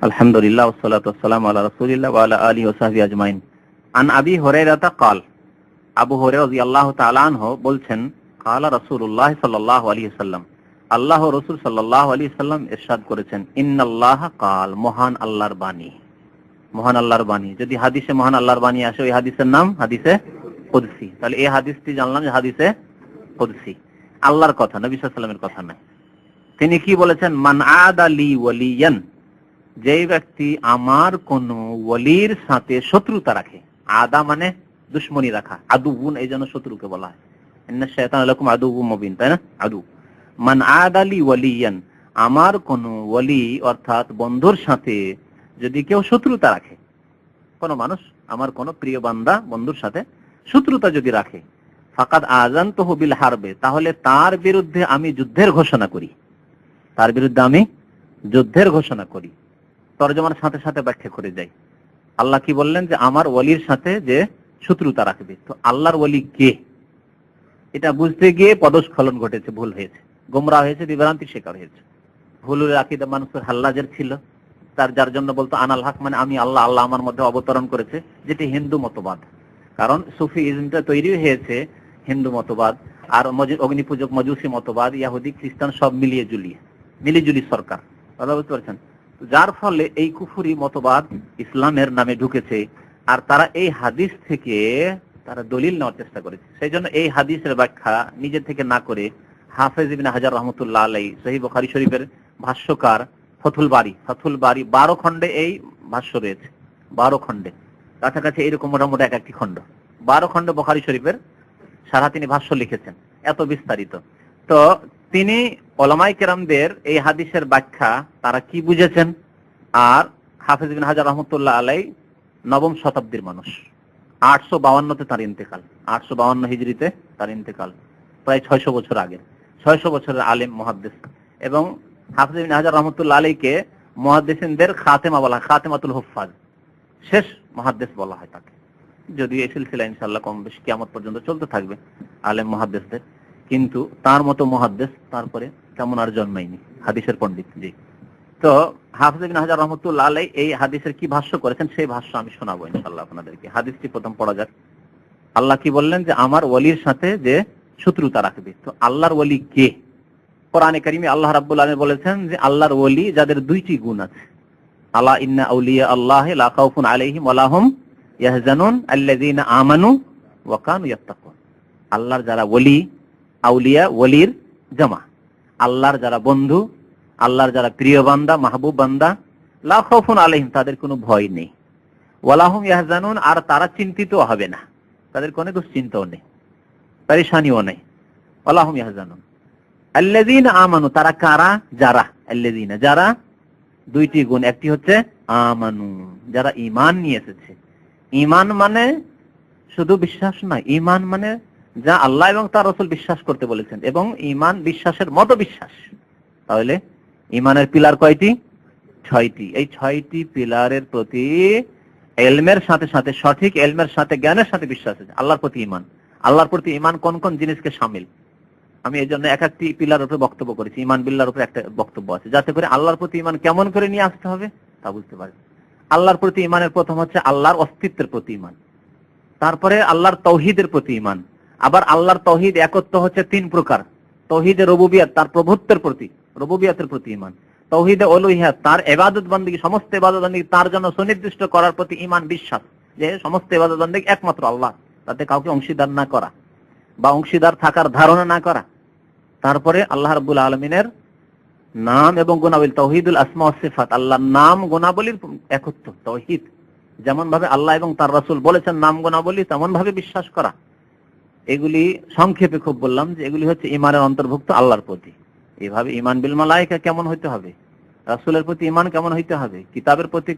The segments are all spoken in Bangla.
আলহামদুলিল্লাহ ওয়াসসালাতু ওয়াসসালামু আলা রাসূলিল্লাহ ওয়া আলা আলিহি ওয়া সাহবিহি আজমাইন। আন আবি হুরায়রা ক্বাল, আবু হুরায়রা রাদিয়াল্লাহু তাআলা আনহু বলছেন, ক্বালা রাসূলুল্লাহ সাল্লাল্লাহু আলাইহি ওয়াসাল্লাম, আল্লাহর রাসূল সাল্লাল্লাহু আলাইহি ওয়াসাল্লাম ইরশাদ করেছেন, ইন্নাল্লাহা ক্বাল, মহান আল্লাহর বাণী। মহান আল্লাহর বাণী, যদি হাদিসে মহান আল্লাহর বাণী আসে, ওই হাদিসের নাম হাদিসে কুদসি। তাহলে এই হাদিসটি জানলাম যে হাদিসে কুদসি, আল্লাহর কথা, নবী সাল্লাল্লাহু আলাইহি ওয়াসাল্লামের কথা নয়। তিনি কি বলেছেন? মান আদা লি ওয়ালিয়ান, যে ব্যক্তি আমার কোন ওয়ালির সাথে শত্রুতা রাখে। আদা মানে দুশমনী রাখা, আদুউন এই জন্য শত্রুকে বলা হয়। ইন্নাশ শায়তানা লাকুম আদুউম মুবিন, তাই না? আদু। মান আদা লি ওয়ালিয়ান, আমার কোন ওয়ালি অর্থাৎ বন্ধুর সাথে যদি কেউ শত্রুতা রাখে, কোন মানুষ আমার কোন প্রিয় বান্দা বন্ধুর সাথে শত্রুতা যদি রাখে, ফাকাদ আযানতুহু বিল হারবে, তাহলে তার বিরুদ্ধে আমি যুদ্ধের ঘোষণা করি। তার বিরুদ্ধে আমি যুদ্ধের ঘোষণা করি। তরজমার সাথে সাথে ব্যাখ্যা করে যাই। আল্লাহ কি বললেন? যে আমার ওয়ালির সাথে যে শত্রুতা রাখবে। তো আল্লাহর ওয়ালি কে, এটা বুঝতে গিয়ে পদস্খলন ঘটেছে, ভুল হয়েছে, গোমরাহ হয়েছে, বিভ্রান্তির শিকার হয়েছে। ভুলের আকীদা মানুষের হাল্লাজের ছিল, যার জন্য বলতো আনাল হক, মানে আমি আল্লাহ, আল্লাহ আমার মধ্যে অবতরণ করেছে, যেটি হিন্দু মতবাদ। কারণ সুফি ইজমটা তৈরি হয়েছে হিন্দু মতবাদ আর অগ্নিপূজক মজুসি মতবাদ, ইহুদি খ্রিস্টান সব মিলিজুলি সরকার, কথা বুঝতে পারছেন? যার ফলে এই কুফরি মতবাদ ইসলামের নামে ঢুকেছে, আর তারা এই হাদিস থেকে তারা দলিল নেওয়ার চেষ্টা করেছে। সেই জন্য এই হাদিসের ব্যাখ্যা নিজে থেকে না করে হাফেজ ইবনে হাজার রহমতুল্লাহ আলাইহি সহিহ বুখারী শরীফের ভাষ্যকার ফাথুল বারি 12 খণ্ডে এই ভাষ্য রয়েছে। 12 খণ্ডে, কাছাকাছি এরকম মোটামুটি একটি খণ্ড, 12 খণ্ডে বুখারী শরীফের সারা তিনি ভাষ্য লিখেছেন, এত বিস্তারিত। তো তিনি উলামায়ে কেরামদের এই হাদিসের ব্যাখ্যা তারা কি বুঝেছেন, আর হাফেজ ইবনে হাজার রহমতুল্লাহ আলাইহি নবম শতাব্দীর মানুষ, 852-তে তার ইন্তেকাল, 852 হিজরিতে তার ইন্তেকাল, প্রায় 600 বছর আগে, 600 বছরের আলেম মুহাদ্দিস। এবং হাফেজ ইবনে হাজার রহমতুল্লাহ আলাইহিকে মুহাদ্দিসিনদের খাতেমা বলা হয়, খাতেমাতুল হুফাজ, শেষ মুহাদ্দিস বলা হয় তাকে। যদিও এই সিলসিলা ইনশাআল্লাহ কম বেশি কিয়ামত পর্যন্ত চলতে থাকবে আলেম মুহাদ্দিসদের, কিন্তু তার মতো মুহাদ্দিস তারপরে কেমন আর জন্মায়নি, হাদিসের পণ্ডিত। জি, তো হাফেজ ইবনে হাজার রহমতুল্লাহ আলাইহি এই হাদিসের কি ভাষ্য করেছেন, সেই ভাষ্য আমি শোনাবো ইনশাআল্লাহ আপনাদেরকে। হাদিসটি প্রথম পড়া যাক। আল্লাহ কি বললেন? যে আমার ওয়ালির সাথে যে শত্রুতা রাখবে। তো আল্লাহর ওয়ালি কে? কোরআনে কারিমে আল্লাহ রাব্বুল আলামিন বলেছেন যে আল্লাহর ওয়ালি যাদের দুইটি গুণ আছে। আলা ইন্না আউলিয়া আল্লাহি লা খাউফুন আলাইহিম ওয়া লা হুম ইয়াহজানুন আল্লাযীনা আমানু ওয়া কানু ইয়াত্তাকুন। আল্লাহর যারা ওয়ালি, আউলিয়া ওয়ালির জামা, আল্লাহর যারা বন্ধু, আল্লাহর যারা প্রিয় বান্দা, মাহবুব বান্দা, লা খাউফুন আলাইহিম, তাদের কোনো ভয় নেই, ওয়া লা হুম ইয়াহজানুন, আর তারা চিন্তিত হবে না, তাদের কোনো দুশ্চিন্তাও নেই, পেরেশানিও নেই, ওয়া লা হুম ইয়াহজানুন। আল্লাযীনা আমানু, তারা কারা? যারা, আল্লাযীনা যারা, দুইটি গুণ, একটি হচ্ছে আমানু, যারা ঈমান নিয়ে এসেছে। ঈমান মানে শুধু বিশ্বাস নয়, ঈমান মানে যা আল্লাহ এবং তার রাসূল বিশ্বাস করতে বলেছেন, এবং ঈমান বিশ্বাসের মতো বিশ্বাস। তাহলে ঈমানের পিলার কয়টি? 6টি। এই 6টি পিলারের প্রতি ইলমের সাথে সাথে, সঠিক ইলমের সাথে, জ্ঞানের সাথে বিশ্বাস আছে। আল্লাহর প্রতি ঈমান, আল্লাহর প্রতি ঈমান কোন কোন জিনিসকে শামিল, আমি এই জন্য এক একটি পিলার উপরে বক্তব্য করেছি। ঈমান বিল্লাহর উপরে একটা বক্তব্য আছে, যাতে করে আল্লাহর প্রতি ঈমান কেমন করে নিয়ে আসতে হবে তা বুঝতে পারি। আল্লাহর প্রতি ঈমানের প্রথম হচ্ছে আল্লাহর অস্তিত্বের প্রতি ঈমান, তারপরে আল্লাহর তাওহীদের প্রতি ঈমান। আবার আল্লাহর তাওহীদ একত্ব হচ্ছে 3 প্রকার। তাওহীদে রুবুবিয়ত, তার প্রভুত্বের প্রতি, রুবুবিয়তের প্রতি ঈমান। তাওহীদে উলুহিয়ত, তার ইবাদত বندگی, সমস্ত ইবাদত বندگی তার জন্য সুনির্দিষ্ট করার প্রতি ঈমান, বিশ্বাস যে সমস্ত ইবাদত বندگی একমাত্র আল্লাহ, তাতে কাউকে অংশীদার না করা বা অংশীদার থাকার ধারণা না করা। তারপরে আল্লাহ রাব্বুল আলামিনের নাম এবং গুণাবলী, তাওহীদুল আসমা ওয়াস সিফাত, আল্লাহর নাম গুণাবলীর একত্ব, তাওহীদ, যেমন ভাবে আল্লাহ এবং তার রাসূল বলেছেন নাম গুণাবলী, তেমন ভাবে বিশ্বাস করা। এগুলি সংক্ষেপে খুব বললাম যে এগুলি হচ্ছে ঈমানের অন্তর্ভুক্ত আল্লাহর প্রতি। এইভাবে ঈমান বিল মালায়েকা কেমন হইতে হবে, রাসূলের প্রতি ঈমান কেমন হইতে হবে, কিতাবের প্রতি,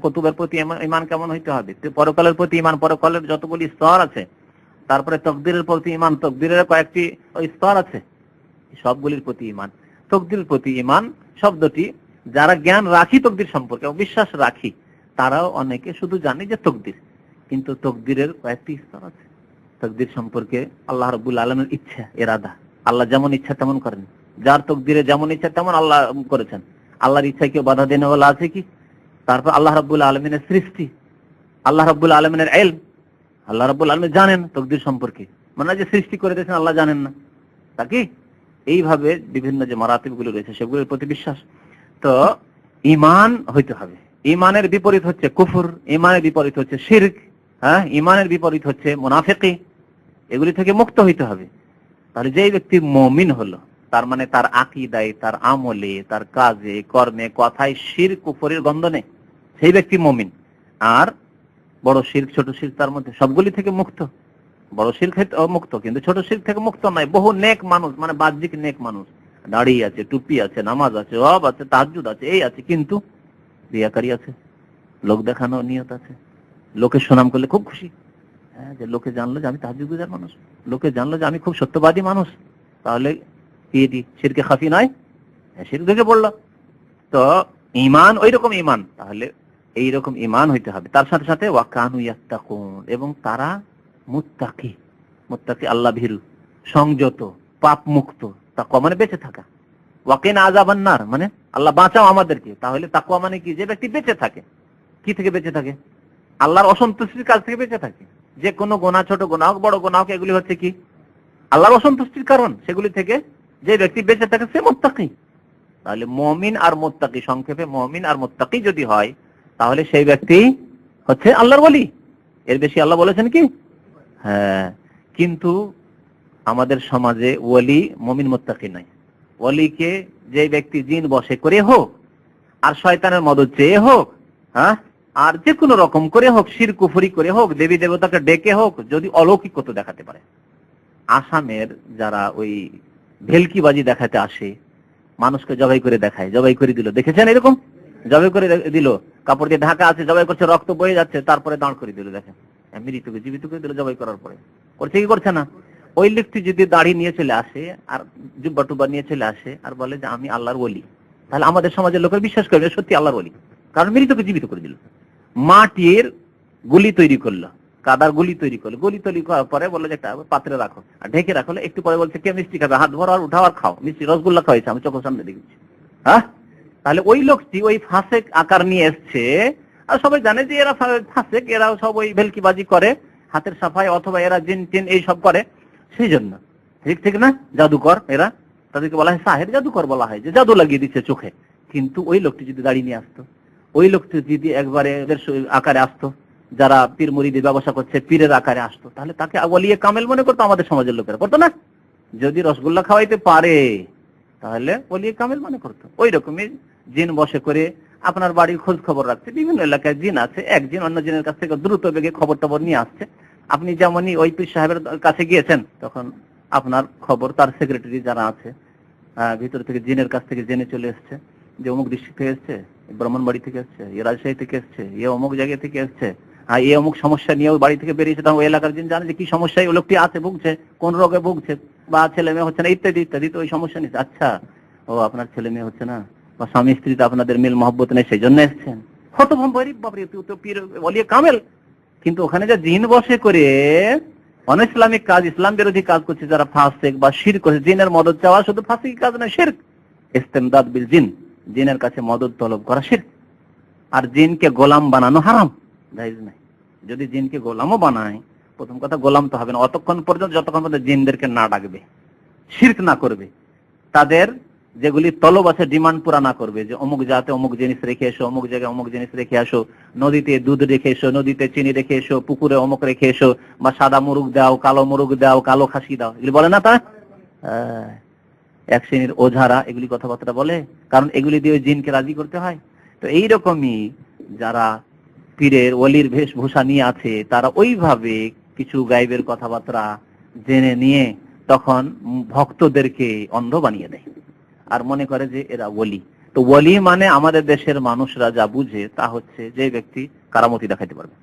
কুতুবের প্রতি ঈমান কেমন হইতে হবে, পরকালের প্রতি ঈমান, পরকালের যতগুলি স্তর আছে, তারপরে তাকদীরের প্রতি ঈমান, তাকদীরের কয়েকটি স্তর আছে, সবগুলির প্রতি ঈমান। তাকদীরের প্রতি ঈমান শব্দটি যারা জ্ঞান রাখি তাকদীর সম্পর্কে এবং বিশ্বাস রাখি, তারাও অনেকে শুধু জানে যে তাকদীর, কিন্তু তাকদীরের কয়েকটি স্তর আছে। তাকদীর সম্পর্কে আল্লাহ রাব্বুল আলামিনের ইচ্ছা, ইরাদা, আল্লাহ যেমন ইচ্ছা তেমন করেন, যার তাকদীরে যেমন ইচ্ছা তেমন আল্লাহ করেছেন। আল্লাহর ইচ্ছায় কেউ বাধা দেনে বলা আছে কি? তারপর আল্লাহ রাব্বুল আলামিনের সৃষ্টি, আল্লাহ রাব্বুল আলামিনের ইলম, আল্লাহ রাব্বুল আলামিন জানেন তাকদীর সম্পর্কে, মানে যে সৃষ্টি করে দিয়েছেন আল্লাহ জানেন না তা কি? এইভাবে বিভিন্ন যে মারাতিবগুলো রয়েছে সেগুলোর প্রতি বিশ্বাস। তো ঈমান হইতে হবে। ঈমানের বিপরীত হচ্ছে কুফর, ঈমানের বিপরীত হচ্ছে শিরক, হ্যাঁ, ঈমানের বিপরীত হচ্ছে মুনাফিকি। এগুলি থেকে মুক্ত হইতে হবে। তাহলে যেই ব্যক্তি মুমিন হলো, তার মানে তার আকীদায়, তার আমলে, তার কাজে, কর্মে, কথায় শিরক কুফরের গন্ধ নেই, সেই ব্যক্তি মুমিন। আর বড় শিরক, ছোট শিরক, তার মধ্যে সবগুলি থেকে মুক্ত। বড় শিরক মুক্ত, কিন্তু ছোট শিরক থেকে মুক্ত নয়। বহু নেক মানুষ, মানে বাহ্যিক নেক মানুষ, দাড়ি আছে, টুপি আছে, নামাজ আছে, ওয়াব আছে, তাহাজ্জুদ আছে, এই আছে, কিন্তু রিয়াকারি আছে, লোক দেখানো নিয়ত আছে। লোকের সুনাম করলে খুব খুশি, হ্যাঁ, যে লোকে জানলো যে আমি তাহাজ্জুদগার মানুষ, লোকে জানলো যে আমি খুব সত্যবাদী মানুষ, তাহলে কি এটি শিরকে খাফি নয়? শিরক থেকে পড়লো। তো ঈমান ওইরকম ঈমান, তাহলে এইরকম ঈমান হইতে হবে। তার সাথে সাথে ওয়াকানু ইয়াত্তাকুন, এবং তারা মুত্তাকি, মুত্তাকি আল্লাহ ভীরু, সংযত, পাপ মুক্ত। তাকওয়া মানে বেঁচে থাকা। ওয়াকিনা আযাবান নার মানে আল্লাহ বাঁচাও আমাদেরকে। তাহলে তাকওয়া মানে কি? যে ব্যক্তি বেঁচে থাকে। কি থেকে বেঁচে থাকে? আল্লাহর অসন্তুষ্টির কাজ থেকে বেঁচে থাকে। যে কোনো গুনাহ, ছোট গুনাহ হোক, বড় গুনাহ হোক, এগুলি হচ্ছে কি? আল্লাহর অসন্তুষ্টির কারণ। সেগুলি থেকে যে ব্যক্তি বেঁচে থাকে সে মুত্তাকি। তাহলে মুমিন আর মুত্তাকি, সংক্ষেপে মুমিন আর মুত্তাকি যদি হয়, তাহলে সেই ব্যক্তি হচ্ছে আল্লাহর ওলি। এর বেশি আল্লাহ বলেছেন কি? হ্যাঁ, কিন্তু আমাদের সমাজে ওলি মুমিন মুত্তাকি নাই। ওলিকে যে ব্যক্তি জিন বশে করে হোক, আর শয়তানের মদদ চেয়ে হোক, হ্যাঁ, আর যে কোনো রকম করে হোক, শিরক কুফরি করে হোক, দেবী দেবতাকে ডেকে হোক, যদি অলৌকিকত্ব দেখাতে পারে। আসামের যারা ওই ভেলকিবাজি দেখাতে আসে, মানুষকে জবাই করে দেখায়, জবাই করে দিল, দেখেছেন এরকম? জবাই করে দিল, কাপড় দিয়ে ঢাকা আছে, জবাই করছে, রক্ত বয়ে যাচ্ছে, তারপরে দাঁড় করে দিল। দেখেন, মৃতকে জীবিত করে দিল জবাই করার পরে। করছে কি করছে না? ওই লোকটি যদি দাড়ি নিয়ে চলে আসে আর জুব্বা টুব্বা নিয়ে চলে আসে আর বলে যে আমি আল্লাহর ওলি, তাহলে আমাদের সমাজের লোকের বিশ্বাস করবে সত্যি আল্লাহর ওলি, কারণ মৃতকে জীবিত করে দিল। মাটির গুলি তৈরি করলো, কাদার গুলি তৈরি করলো, গুলি তৈরি করার পরে বললো যে একটা পাত্রে রাখো আর ঢেকে রাখো। একটু পরে বলছে কে মিষ্টি খাবে? হাত ভরো আর উঠাও আর খাও। মিষ্টি রসগোল্লা খাওয়াইছে, আমি চোখের সামনে দেখেছি। হ্যাঁ, তাহলে ওই লোকটি ওই ফাসেক আকার নিয়ে এসছে, আর সবাই জানে যে এরা ফাসেক, এরা সব ওই ভেলকিবাজি করে, হাতের সাফাই, অথবা এরা জিন টিন এইসব করে, সেই জন্য। ঠিক ঠিক না? জাদুকর এরা, তাদেরকে বলা হয় সাহের জাদুকর, বলা হয় যে জাদু লাগিয়ে দিচ্ছে চোখে। কিন্তু ওই লোকটি যদি দাঁড়িয়ে নিয়ে আসতো, ওই লোকটি যদি একবারে আকারে আসতো, যারা পীর মুরিদের ব্যবসা করছে পীরের আকারে আসতো, তাহলে তাকে ওলিয়ে কামেল মনে করতো আমাদের সমাজের লোকেরা, করতো না? যদি রসগোল্লা খাওয়াইতে পারে তাহলে ওলিয়ে কামেল মনে করতো। ওই রকমই জিন বসে করে আপনার বাড়ির খোঁজ খবর রাখছে। বিভিন্ন এলাকায় জিন আছে, এক জিন অন্য জিনের কাছ থেকে দ্রুত বেগে খবর টবর নিয়ে আসছে। আপনি যেমনই ওই পীর সাহেবের কাছে গিয়েছেন, তখন আপনার খবর তার সেক্রেটারি যারা আছে ভিতর থেকে জিনের কাছ থেকে জেনে চলে এসছে যে অমুক ডিস্ট্রিক্ট থেকে এসছে, ব্রাহ্মণবাড়ি থেকে এসছে, এ রাজশাহী থেকে এসছে, এ অমুক জায়গা থেকে এসছে, আর এ অমুক সমস্যা নিয়ে ওই বাড়ি থেকে বেরিয়েছে। তখন ওই এলাকার জিন জানে যে কি সমস্যায় ওই লোকটি আছে, ভুগছে, কোন রোগে ভুগছে, বা ছেলে মেয়ে হচ্ছে না, ইত্যাদি ইত্যাদি। তো ওই সমস্যা নিচ্ছে। আচ্ছা, ও আপনার ছেলে মেয়ে হচ্ছে না, বা স্বামী স্ত্রীতে আপনাদের মিল মহব্বত নেই, সেই জন্য এসছেন। বলিয়ে কামেল। কিন্তু ওখানে যে জিন বসে করে অন ইসলামিক কাজ, ইসলাম বিরোধী কাজ করছে, যারা ফাসিক বা শিরক করছে, জিনের মদদ চাওয়া শুধু ফাসিক কাজ না, শিরক। ইস্তেমদাদ বিল জিন, জিনের কাছে মদদ তলব করা শিরক। আর জিনকে গোলাম বানানো হারাম, জায়েজ নাই। যদি জিনকে গোলামও বানায়, প্রথম কথা গোলাম তো হবে না অতক্ষণ পর্যন্ত যতক্ষণ পর্যন্ত জিনদেরকে না ডাকবে, শিরক না করবে, তাদের যেগুলি তলব আছে ডিমান্ড পুরা না করবে, যে অমুক জাতে অমুক জিনিস রেখে এসো, অমুক জায়গায় অমুক জিনিস রেখে আসো, নদীতে দুধ রেখে এসো, নদীতে চিনি রেখে এসো, পুকুরে অমুক রেখে এসো, বা সাদা মুরগ দাও, কালো মুরগ দাও, কালো খাসি দাও, এগুলি বলে না? তা এক শ্রেণীর ওঝারা এগুলি কথাবার্তা বলে, কারণ এগুলি দিয়ে জিনকে রাজি করতে হয়। তো এইরকমই যারা পীরের ওলির বেশভূষা নিয়ে আছে, তারা ওইভাবে কিছু গায়েবের কথাবার্তা জেনে নিয়ে তখন ভক্তদেরকে অন্ধ বানিয়ে দেয় আর মনে করে যে এরা ওলি। তো ওলি মানে আমাদের দেশের মানুষরা যা বুঝে তা হচ্ছে যে ব্যক্তি কারামতি দেখাইতে পারবে,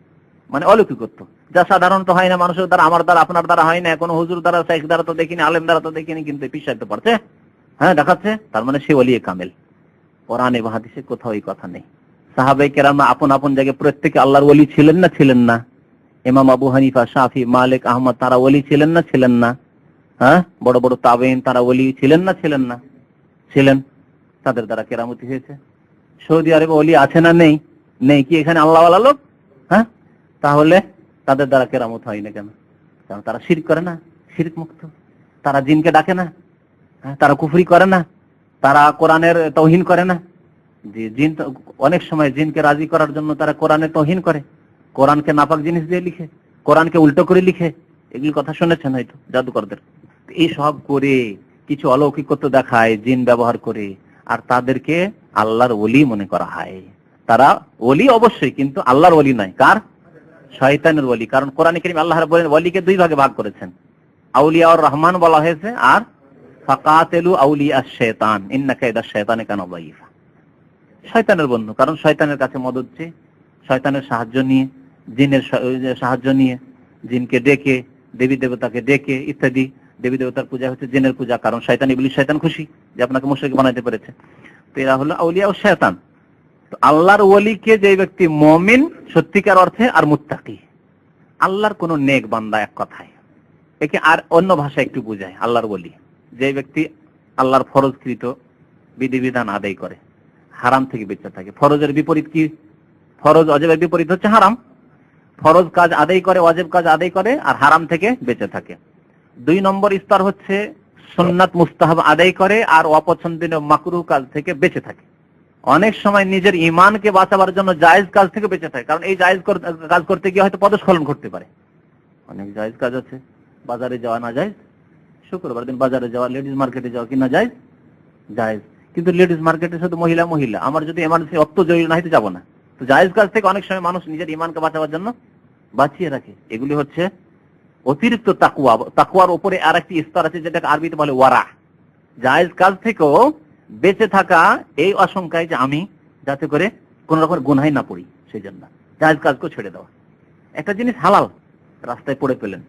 মানে অলৌকিকত্ব, যা সাধারণত হয় না মানুষের দ্বারা, আমার দ্বারা, আপনার দ্বারা হয় না, কোনো হুজুর দ্বারা, শেখ দ্বারা তো দেখিনি, আলেম দ্বারা তো দেখিনি, কিন্তু পীর সাহেব তো পারছে, হ্যাঁ, দেখাচ্ছে। তার মানে সে ওলিয়ে কামেল। কোরআনে বা হাদিসে কোথাও এই কথা নেই। সাহাবায়ে কেরাম আপন আপন জায়গায় প্রত্যেকে আল্লাহর ওলি ছিলেন না ছিলেন না? ইমাম আবু হানিফা, শাফি, মালিক, আহমদ, তারা ওলি ছিলেন না ছিলেন না? হ্যাঁ, বড় বড় তাবেঈন, তারা ওলি ছিলেন না ছিলেন না? ছিলেন। তাদের দ্বারা কেরামতি হয়েছে। সৌদি আরবে ওলি আছে না নেই? নেই কি এখানে আল্লাহওয়ালা লোক? হ্যাঁ, তাহলে তাদের দ্বারা কেরামত হয় না কেন? কারণ তারা শিরক করে না, শিরক মুক্ত। তারা জিনকে ডাকে না, তারা কুফরি করে না, তারা কোরআনের তৌহিন করে না। যে জিন অনেক সময় জিনকে রাজি করার জন্য তারা কোরআনের তৌহিন করে, কোরআনকে নাপাক জিনিস দিয়ে লিখে, কোরআনকে উল্টো করে লিখে। এগুলি কথা শুনেছেন হয়তো জাদুকরদের। এই সব করে কিছু অলৌকিকত্ব দেখায় জিন ব্যবহার করে, আর তাদেরকে আল্লাহর ওলি মনে করা হয়। তারা ওলি অবশ্যই, কিন্তু আল্লাহর ওলি নয়। কার? শয়তানের ওলি। কারণ কোরআনে কারীম আল্লাহ রাব্বুল আলামিন ওলিকে দুই ভাগে ভাগ করেছেন, আউলিয়াউর রহমান বলা হয়েছে, আর ফাকাতিলু আউলিয়াশ শাইতান ইন্না কাইদাশ শাইতানি কানা দাঈফা। শয়তানের বন্ধু, কারণ শয়তানের কাছে মদদ চেয়ে, শয়তানের সাহায্য নিয়ে, জিনের সাহায্য নিয়ে, জিনকে ডেকে, দেবী দেবতাকে ডেকে ইত্যাদি। দেবী দেবতার পূজা হচ্ছে জিনের পূজা, কারণ শয়তান ইবলিস শয়তান খুশি যে আপনাকে মুশরিক বানাইতে পেরেছে। তো এরা হলো আউলিয়া ও শয়তান। তো আল্লাহর ওলিকে যে ব্যক্তি মুমিন সত্যিকার অর্থে আর মুত্তাকি, আল্লাহর কোন নেক বান্দা, এক কথায় একে আর অন্য ভাষায় একটু বুঝায়। আল্লাহর ওলি যে ব্যক্তি আল্লাহর ফরজকৃত বিধিবিধান আদায় করে, হারাম থেকে বেঁচে থাকে। ফরজের বিপরীত কি? ফরজ ওয়াজিবের বিপরীত হচ্ছে হারাম। ফরজ কাজ আদায় করে, ওয়াজিব কাজ আদায় করে, আর হারাম থেকে বেঁচে থাকে। 2 নম্বর স্তর হচ্ছে সুন্নাত মুস্তাহাব আদায় করে আর অপছন্দনীয় মাকরুহ কাজ থেকে বেঁচে থাকে। অনেক সময় নিজের ঈমানকে বাঁচাবার জন্য জায়েজ কাজ থেকে বেঁচে থাকে, কারণ এই জায়েজ কাজ করতে গিয়ে হয়তো পদস্খলন ঘটতে পারে। অনেক জায়েজ কাজ আছে, বাজারে যাওয়া না জায়েজ, শুক্রবার দিন বাজারে যাওয়া, লেডিস মার্কেটে যাওয়া কি না জায়েজ? জায়েজ। কিন্তু লেডিস মার্কেটে শুধু মহিলা, আমার যদি এমার্জেন্সি অত্য জরুরি না হয়তো যাবো না। তো জায়েজ কাজ থেকে অনেক সময় মানুষ নিজের ঈমানকে বাঁচাবার জন্য বাঁচিয়ে রাখে। এগুলি হচ্ছে অতিরিক্ত তাকওয়া। তাকওয়ার উপরে আরেকটি স্তর আছে যেটাকে আরবিতে বলে ওয়ারা। জায়েজ কাজ থেকেও বেঁচে থাকা এই আশঙ্কায় যে আমি যাতে করে কোন রকম গুনাহে না পড়ি, সেই জন্য জায়েজ কাজকে ছেড়ে দেওয়া। একটা জিনিস হালাল, রাস্তায় পড়ে পেলেন,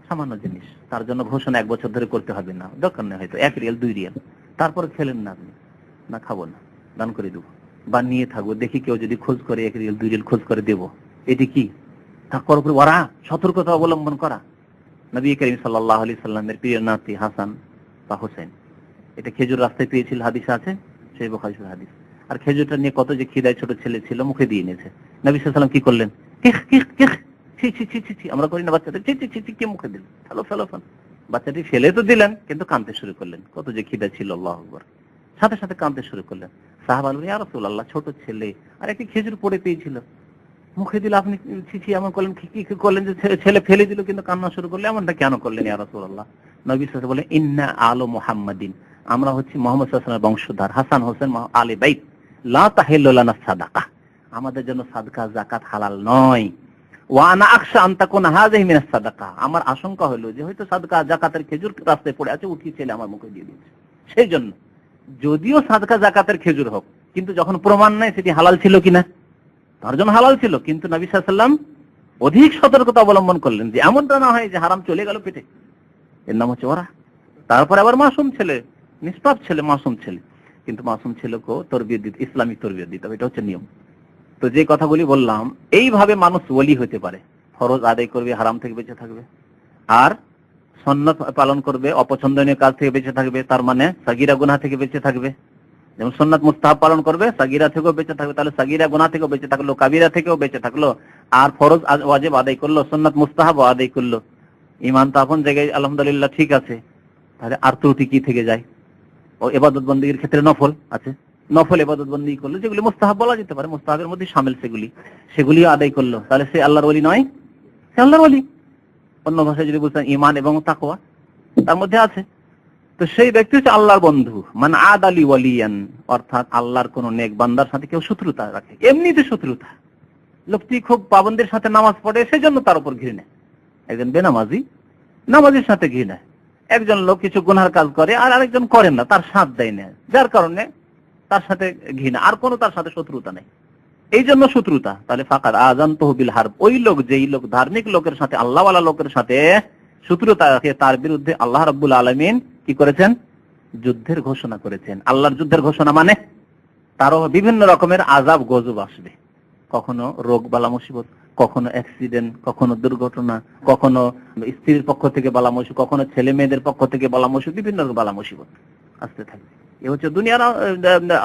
সামান্য জিনিস, তার জন্য ঘোষণা 1 বছর ধরে করতে হবে না, দরকার নেই, হয়তো 1 রিয়াল 2 রিয়াল, তারপরে খেলেন না আপনি, না খাবো না, দান করে দেবো, বা নিয়ে থাকবো, দেখি কেউ যদি খোঁজ করে 1 রিয়াল 2 রিয়াল খোঁজ করে দেবো। এটি কি? তাকওয়ার উপরে ওয়ারা, সতর্কতা অবলম্বন করা। নবী করিম সাল্লাল্লাহু আলাইহি সাল্লামের প্রিয় নাতি হাসান বা হোসেন, এটা খেজুর রাস্তায় পেয়েছিল, হাদিসে আছে, সেই বুখারী শরীফের হাদিস। আর খেজুরটা নিয়ে কত যে খিদায় ছোট ছেলে ছিল, মুখে দিয়ে নিয়েছে। নবী সাল্লাল্লাহু আলাইহি ওয়াসাল্লাম কি করলেন? কিখ কিখ কিখ, ছি ছি ছি ছি, আমরা করি না বাচ্চাদের, ছি ছি ছি ছি, কে মুখে দিল, ফেলো ফেলো ফেলো। বাচ্চাটি ফেলে তো দিলেন, কিন্তু কাঁদতে শুরু করলেন, কত যে খিদা ছিল, আল্লাহু আকবার, সাথে সাথে কাঁদতে শুরু করলেন। সাহাবা বললেন, ইয়া রাসূলুল্লাহ, ছোট ছেলে আর একটি খেজুর পড়ে পেয়েছিল, মুখে দিল, আপনি ছি ছি এমন করলেন, কি করলেন যে ছেলে ফেলে দিল কিন্তু কান্না শুরু করলে, এমনটা কেন করলেন ইয়া রাসূলুল্লাহ? নবী সাল্লাল্লাহু আলাইহি ওয়াসাল্লাম বলেন, ইন্না আলু মুহাম্মাদিন, আমরা হচ্ছি মুহাম্মদ সাল্লাল্লাহু আলাইহি ওয়াসাল্লামের বংশধর, হাসান হোসেন আলে বাইত, লা তাহিল্লু লানা সাদাকা, আমাদের জন্য সাদকা যাকাত হালাল নয়। ওয়া আনা আখশা আন তাকুনা হাযিহি মিনাস সাদাকা, আমার আশঙ্কা হলো যে হয়তো সাদকা যাকাতের খেজুর রাস্তায় পড়ে আছে, উঠিয়ে ছেলে আমার মুখে দিয়ে দিয়েছে, সেই জন্য। যদিও সাদকা যাকাতের খেজুর হোক, কিন্তু যখন প্রমাণ নাই সেটি হালাল ছিল কিনা, তার জন্য হালাল ছিল, কিন্তু নবী সাল্লাল্লাহু আলাইহি ওয়াসাল্লাম অধিক সতর্কতা অবলম্বন করলেন যে এমনটা না হয় যে হারাম চলে গেল পেটে, এর নাম হচ্ছে ওরা। তারপর আবার মাসুম ছেলে, নিষ্পাপ ছেলে, মাসুম ছেলে, কিন্তু মাসুম ছেলেকেও তরবিয়ত দিতে, ইসলামিক তরবিয়ত দিতে হবে, এটা হচ্ছে নিয়ম। তো যে কথাগুলি বললাম, এইভাবে মানুষ ওলি হতে পারে। ফরজ আদায় করবে, হারাম থেকে বেঁচে থাকবে, আর সুন্নাত পালন করবে, অপছন্দনীয় কাজ থেকে বেঁচে থাকবে, তার মানে সাগীরা গুনাহ থেকে বেঁচে থাকবে। যেমন সুন্নাত মুস্তাহাব পালন করবে, সাগীরা থেকেও বেঁচে থাকবে, তাহলে সাগীরা গুনাহ থেকেও বেঁচে থাকলো, কাবীরা থেকেও বেঁচে থাকলো, আর ফরজ ওয়াজিব আদায় করলো, সুন্নাত মুস্তাহাব আদায় করলো। ঈমান তো আপন জায়গায় আলহামদুলিল্লাহ ঠিক আছে, তাহলে আর ত্রুটি কি থেকে যায়? ও ইবাদত বন্দেগীর ক্ষেত্রে নফল আছে, নফল ইবাদত বন্দেগী করলো, যেগুলি মুস্তাহাব বলা যেতে পারে, মুস্তাহাবের মধ্যে শামিল, সেগুলিও আদায় করলো, তাহলে সে আল্লাহর ওলি নয়, সে আল্লাহর ওলি। অন্য ভাষায় যদি বলতেন ঈমান এবং তাকওয়া তার মধ্যে আছে, তো সেই ব্যক্তি হচ্ছে আল্লাহর বন্ধু। মান আদালি ওয়ালিয়ান, অর্থাৎ আল্লাহর কোন নেক বান্দার সাথে কেউ শত্রুতা রাখে, এমনিতে শত্রুতা, লোকটি খুব পাবন্দের সাথে নামাজ পড়ে, সেজন্য তার উপর ঘৃণা। একজন বেনামাজি নামাজের সাথে ঘৃণা, একজন লোক কিছু গুনার কাজ করে আর আরেকজন করেন না, তার সাথ দেয় না, যার কারণে তার সাথে ঘৃণা, আর কোনো তার সাথে শত্রুতা নেই, এই জন্য শত্রুতা। তাহলে ফাকাদ আযানতুহু বিল হারব, ওই লোক, যেই লোক ধার্মিক লোকের সাথে, আল্লাহওয়ালা লোকের সাথে শত্রুতা রাখে, তার বিরুদ্ধে আল্লাহ রাব্বুল আলামিন কি করেছেন? যুদ্ধের ঘোষণা করেছেন। আল্লাহর যুদ্ধের ঘোষণা মানে তারও বিভিন্ন রকমের আযাব গজব আসবে, কখনো রোগ বালা মুসিবত, কখনো অ্যাক্সিডেন্ট, কখনো দুর্ঘটনা, কখনো স্ত্রীর পক্ষ থেকে বালা মুসিবত, কখনো ছেলে মেয়েদের পক্ষ থেকে বালা মুসিবত, বিভিন্ন বালা মুসিবত আসতে থাকবে। এ হচ্ছে দুনিয়ার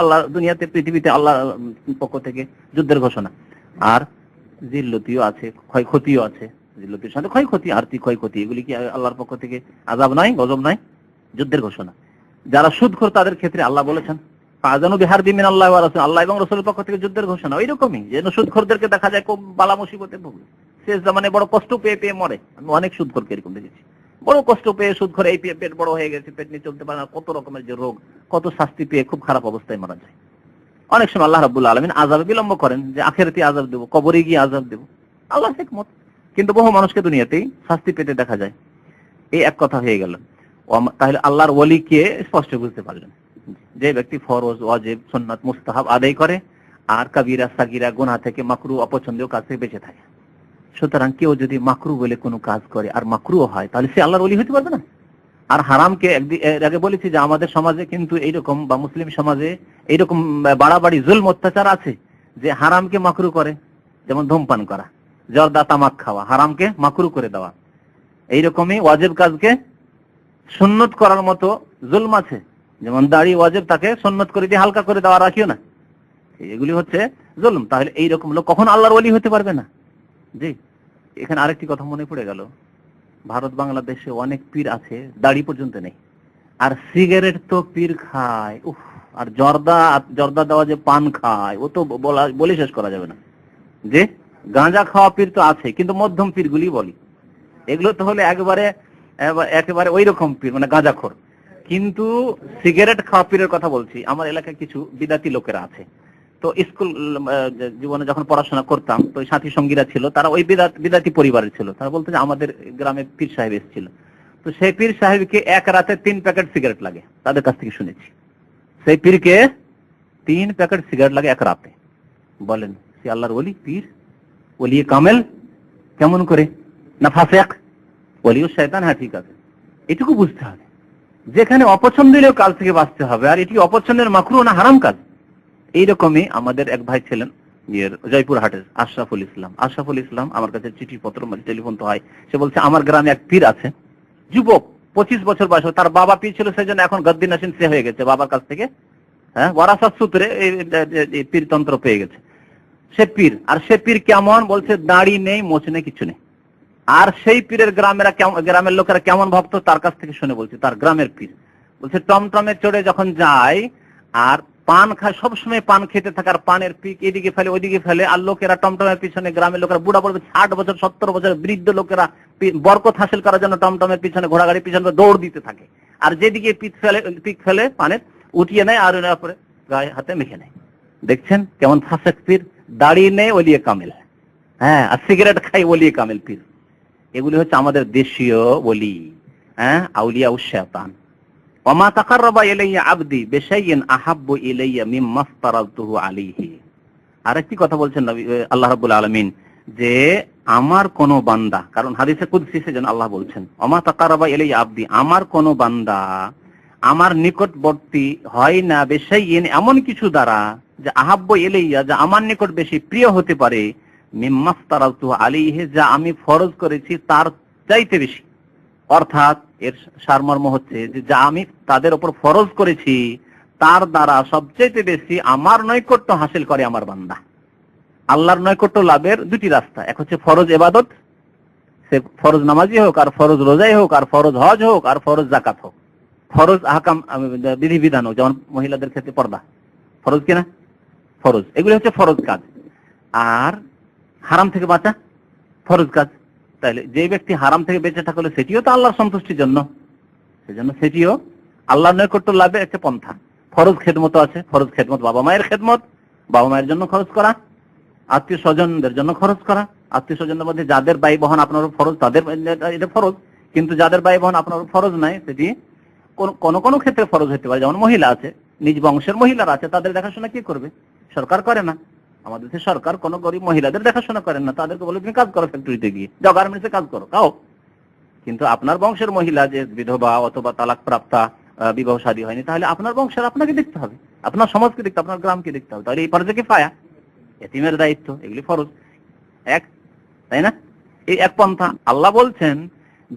আল্লাহ, দুনিয়াতে পৃথিবীতে আল্লাহর পক্ষ থেকে যুদ্ধের ঘোষণা। আর জিল্লতিও আছে, ক্ষয়ক্ষতিও আছে। জিল্লতির সাথে ক্ষয়ক্ষতি, আর্থিক ক্ষয়ক্ষতি, এগুলি কি আল্লাহর পক্ষ থেকে আযাব নাই, গজব নাই? যুদ্ধের ঘোষণা। যারা সুদখোর তাদের ক্ষেত্রে আল্লাহ বলেছেন ফাযানু বিহারবিন মিনাল্লাহি ওয়া রাসূলিহি, আল্লাহ এবং রাসূলের পক্ষ থেকে যুদ্ধের ঘোষণা। ওইরকমই যেন সুদখোরদেরকে দেখা যায় খুব বালা মুসিবতে ভোগে, শেষ জামানে বড় কষ্ট পেয়ে পেয়ে মরে। আমি অনেক সুদখোরকে এরকম দেখেছি, বড় কষ্ট পেয়ে সুদখোর, এই পেট বড় হয়ে গেছে, পেট নিয়ে চলতে পারে না, কত রকমের যে রোগ, কত শাস্তি পেয়ে খুব খারাপ অবস্থায় মারা যায়। অনেক সময় আল্লাহ রাব্বুল আলামিন আযাবে বিলম্ব করেন, যে আখিরাতে আযাব দেব, কবরে গিয়ে আযাব দেব, আল্লাহ হিকমত। কিন্তু বহু মানুষকে দুনিয়াতেই শাস্তি পেতে দেখা যায়। এই এক কথা হয়ে গেল। তাহলে আল্লাহর ওলিকে স্পষ্ট বুঝতে পারলেন, যে ব্যক্তি ফরজ, ওয়াজিব, সুন্নাত, মুস্তাহাব আদায় করে আর কাবিরা সাগিরা গুনাহ থেকে, মাকরুহ অপছন্দনীয় কাজ থেকে বেঁচে থাকে। সুতরাং কেউ যদি মাকরুহ বলে কোনো কাজ করে আর মাকরুহ হয়, তাহলে সে আল্লাহর ওলি হতে পারবে না। আর হারামকে এর আগে বলেছি যে আমাদের সমাজে কিন্তু এইরকম, বা মুসলিম সমাজে এইরকম বাড়াবাড়ি জুলম অত্যাচার আছে, যে হারামকে মাকরুহ করে, যেমন ধূমপান করা, জর্দা তামাক খাওয়া, হারামকে মাকরুহ করে দেওয়া। এইরকমই ওয়াজিব কাজকে সুন্নত করার মতো জুলম আছে, যেমন দাড়ি ওয়াজিব, তাকে সুন্নত করে দিয়ে হালকা করে দেওয়া, রাখিও না, এগুলি হচ্ছে জুলম। তাহলে এইরকম লোক কখন আল্লাহর ওলি হতে পারবে না? জি, এখানে আরেকটি কথা মনে পড়ে গেল, ভারত বাংলাদেশে অনেক পীর আছে দাড়ি পর্যন্ত নেই, আর সিগারেট তো পীর খায়, উফ, আর জর্দা দেওয়া যে পান খায়, ও তো বলে শেষ করা যাবে না। যে গাঁজা খাওয়া পীর তো আছে, কিন্তু মধ্যম পীর গুলি বলি, এগুলো তো হলে একেবারে ওই রকম পীর, মানে গাঁজাখোর। কিন্তু সিগারেট খাওয়া পীরের কথা বলছি। আমার এলাকায় কিছু বিদাতি লোকেরা আছে, তো স্কুল জীবনে যখন পড়াশোনা করতাম, তো সাথী সঙ্গীরা ছিল, তারা ওই বিদাতি পরিবারের ছিল। তারা বলতো যে আমাদের গ্রামে পীর সাহেব এসেছিল, তো সেই পীর সাহেবকে এক রাতে 3 প্যাকেট সিগারেট লাগে, তাদের কাছ থেকে শুনেছি। সেই পীরকে 3 প্যাকেট সিগারেট লাগে এক রাতে। বলেন, সে আল্লাহর ওলি পীর? ওলি কামেল কেমন করে? না ফাসিক? ওলিও শয়তান? হ্যাঁ ঠিক আছে, এটুকু বুঝতে হবে, যেখানে অপছন্দনীয় কাজ থেকে বাঁচতে হবে, আর এটি অপছন্দের মাকরুহ না হারাম কাজ। এইরকমই আমাদের এক ভাই ছিলেন জয়পুর হাটের, আশরাফুল ইসলাম আমার কাছে চিঠি পত্র, টেলিফোন তো হয়। সে বলছে আমার গ্রামে এক পীর আছে, যুবক, 25 বছর বয়স, তার বাবা পীর ছিল, সেই জন্য এখন গদ্দি নাসিন সে হয়ে গেছে, বাবার কাছ থেকে ওয়ারাসাত সূত্রে এই পীরতন্ত্র পেয়ে গেছে। সে পীর, আর সে পীর কেমন? বলছে দাড়ি নেই, মোচ নেই, কিছু নেই। আর সেই পীরের গ্রামের লোকেরা কেমন ভক্ত, তার কাছ থেকে শুনে বলছে, তার গ্রামের পীর বলছে টমটমে চড়ে যখন যায় আর পান খায়, সবসময় পান খেতে থাকে, আর পানের পিক এদিকে ফেলে ওইদিকে ফেলে, আর লোকেরা টমটমের পিছনে, গ্রামের লোকেরা, বুড়া বলবে 60 বছর 70 বছর বৃদ্ধ লোকেরা বরকত হাসিল করার জন্য টমটমের পিছনে, ঘোড়াগাড়ির পিছনে দৌড় দিতে থাকে, আর যেদিকে পিক ফেলে পানের উঠিয়ে নেয় আর পরে গায়ে হাতে মেখে নেয়। দেখছেন কেমন ফাসেক পীর? দাড়ি নেই, ওলিয়ে কামেল। হ্যাঁ, আর সিগারেট খাই, ওলিয়ে কামেল পীর। এগুলি হচ্ছে আমাদের দেশীয় ওলি, আউলিয়া উশ শায়তান। ওমা তাকাররাবা ইলাইয়া আবদি বিশাইইন আহাব্বু ইলাইয়া মিম্মা ফতারাতুহু আলাইহি। আরেকটি কথা বলছেন নবী আল্লাহ রাব্বুল আলামিন, যে আমার কোন বান্দা, কারণ হাদিসে কুদসি সেজন্য আল্লাহ বলছেন ওমা তাকাররাবা ইলাইয়া আবদি, আমার কোন বান্দা আমার নিকটবর্তী হয় না, বিশাইইন এমন কিছু দ্বারা, যে আহাব্বু ইলাইয়া, যা আমার নিকট বেশি প্রিয় হতে পারে, মিম্মা ফতারাতুহু আলাইহি, যা আমি ফরজ করেছি তার চাইতে বেশি। অর্থাৎ এর সারমর্ম হচ্ছে যে যা আমি তাদের উপর ফরজ করেছি তার দ্বারা সবচেয়ে বেশি আমার নৈকট্য হাসিল করে আমার বান্দা। আল্লাহর নৈকট্য লাভের দুটি রাস্তা, এক হচ্ছে ফরজ ইবাদত, সে ফরজ নামাজি হোক, আর ফরজ রোজাই হোক, আর ফরজ হজ হোক, আর ফরজ যাকাত হোক, ফরজ আহকাম বিধিবিধান হোক, যেমন মহিলাদের ক্ষেত্রে পর্দা ফরজ কিনা, ফরজ, এগুলি হচ্ছে ফরজ কাজ। আর হারাম থেকে বাঁচা ফরজ কাজ। তাহলে যে ব্যক্তি হারাম থেকে বেঁচে থাকলে সেটিও তো আল্লাহর সন্তুষ্টির জন্য, সেজন্য সেটিও আল্লাহর নৈকট্য লাভে একটা পন্থা। ফরজ খেদমত আছে, ফরজ খেদমত, বাবা মায়ের খেদমত, বাবা মায়ের জন্য খরচ করা, আত্মীয় স্বজনদের জন্য খরচ করা, আত্মীয় স্বজনদের মধ্যে যাদের ব্যয় বহন আপনার ফরজ, তাদের এটা ফরজ। কিন্তু যাদের ব্যয় বহন আপনার ফরজ নাই, সেটি কোন কোন ক্ষেত্রে ফরজ হতে পারে। যেমন মহিলা আছে, নিজ বংশের মহিলারা আছে, তাদের দেখাশোনা কি করবে? সরকার করে না। আমাদের দেশে সরকার কোন গরিব মহিলাদের দেখাশোনা করেন না, তাদেরকে বলে তুমি কাজ করো, ফ্যাক্টরিতে গিয়ে যাও, গার্মেন্টসে কাজ করো, খাও। কিন্তু আপনার বংশের মহিলা যে বিধবা অথবা তালাক প্রাপ্তা, বিবাহ শাদী হয়নি, তাহলে আপনার বংশের আপনাকে দেখতে হবে, আপনার সমাজকে দেখতে, আপনার গ্রামকে দেখতে হবে। তাহলে এই ফরজে কিফায়া, এতিমের দায়িত্ব, এগুলি ফরজ এক, তাই না? এই এক পন্থা। আল্লাহ বলছেন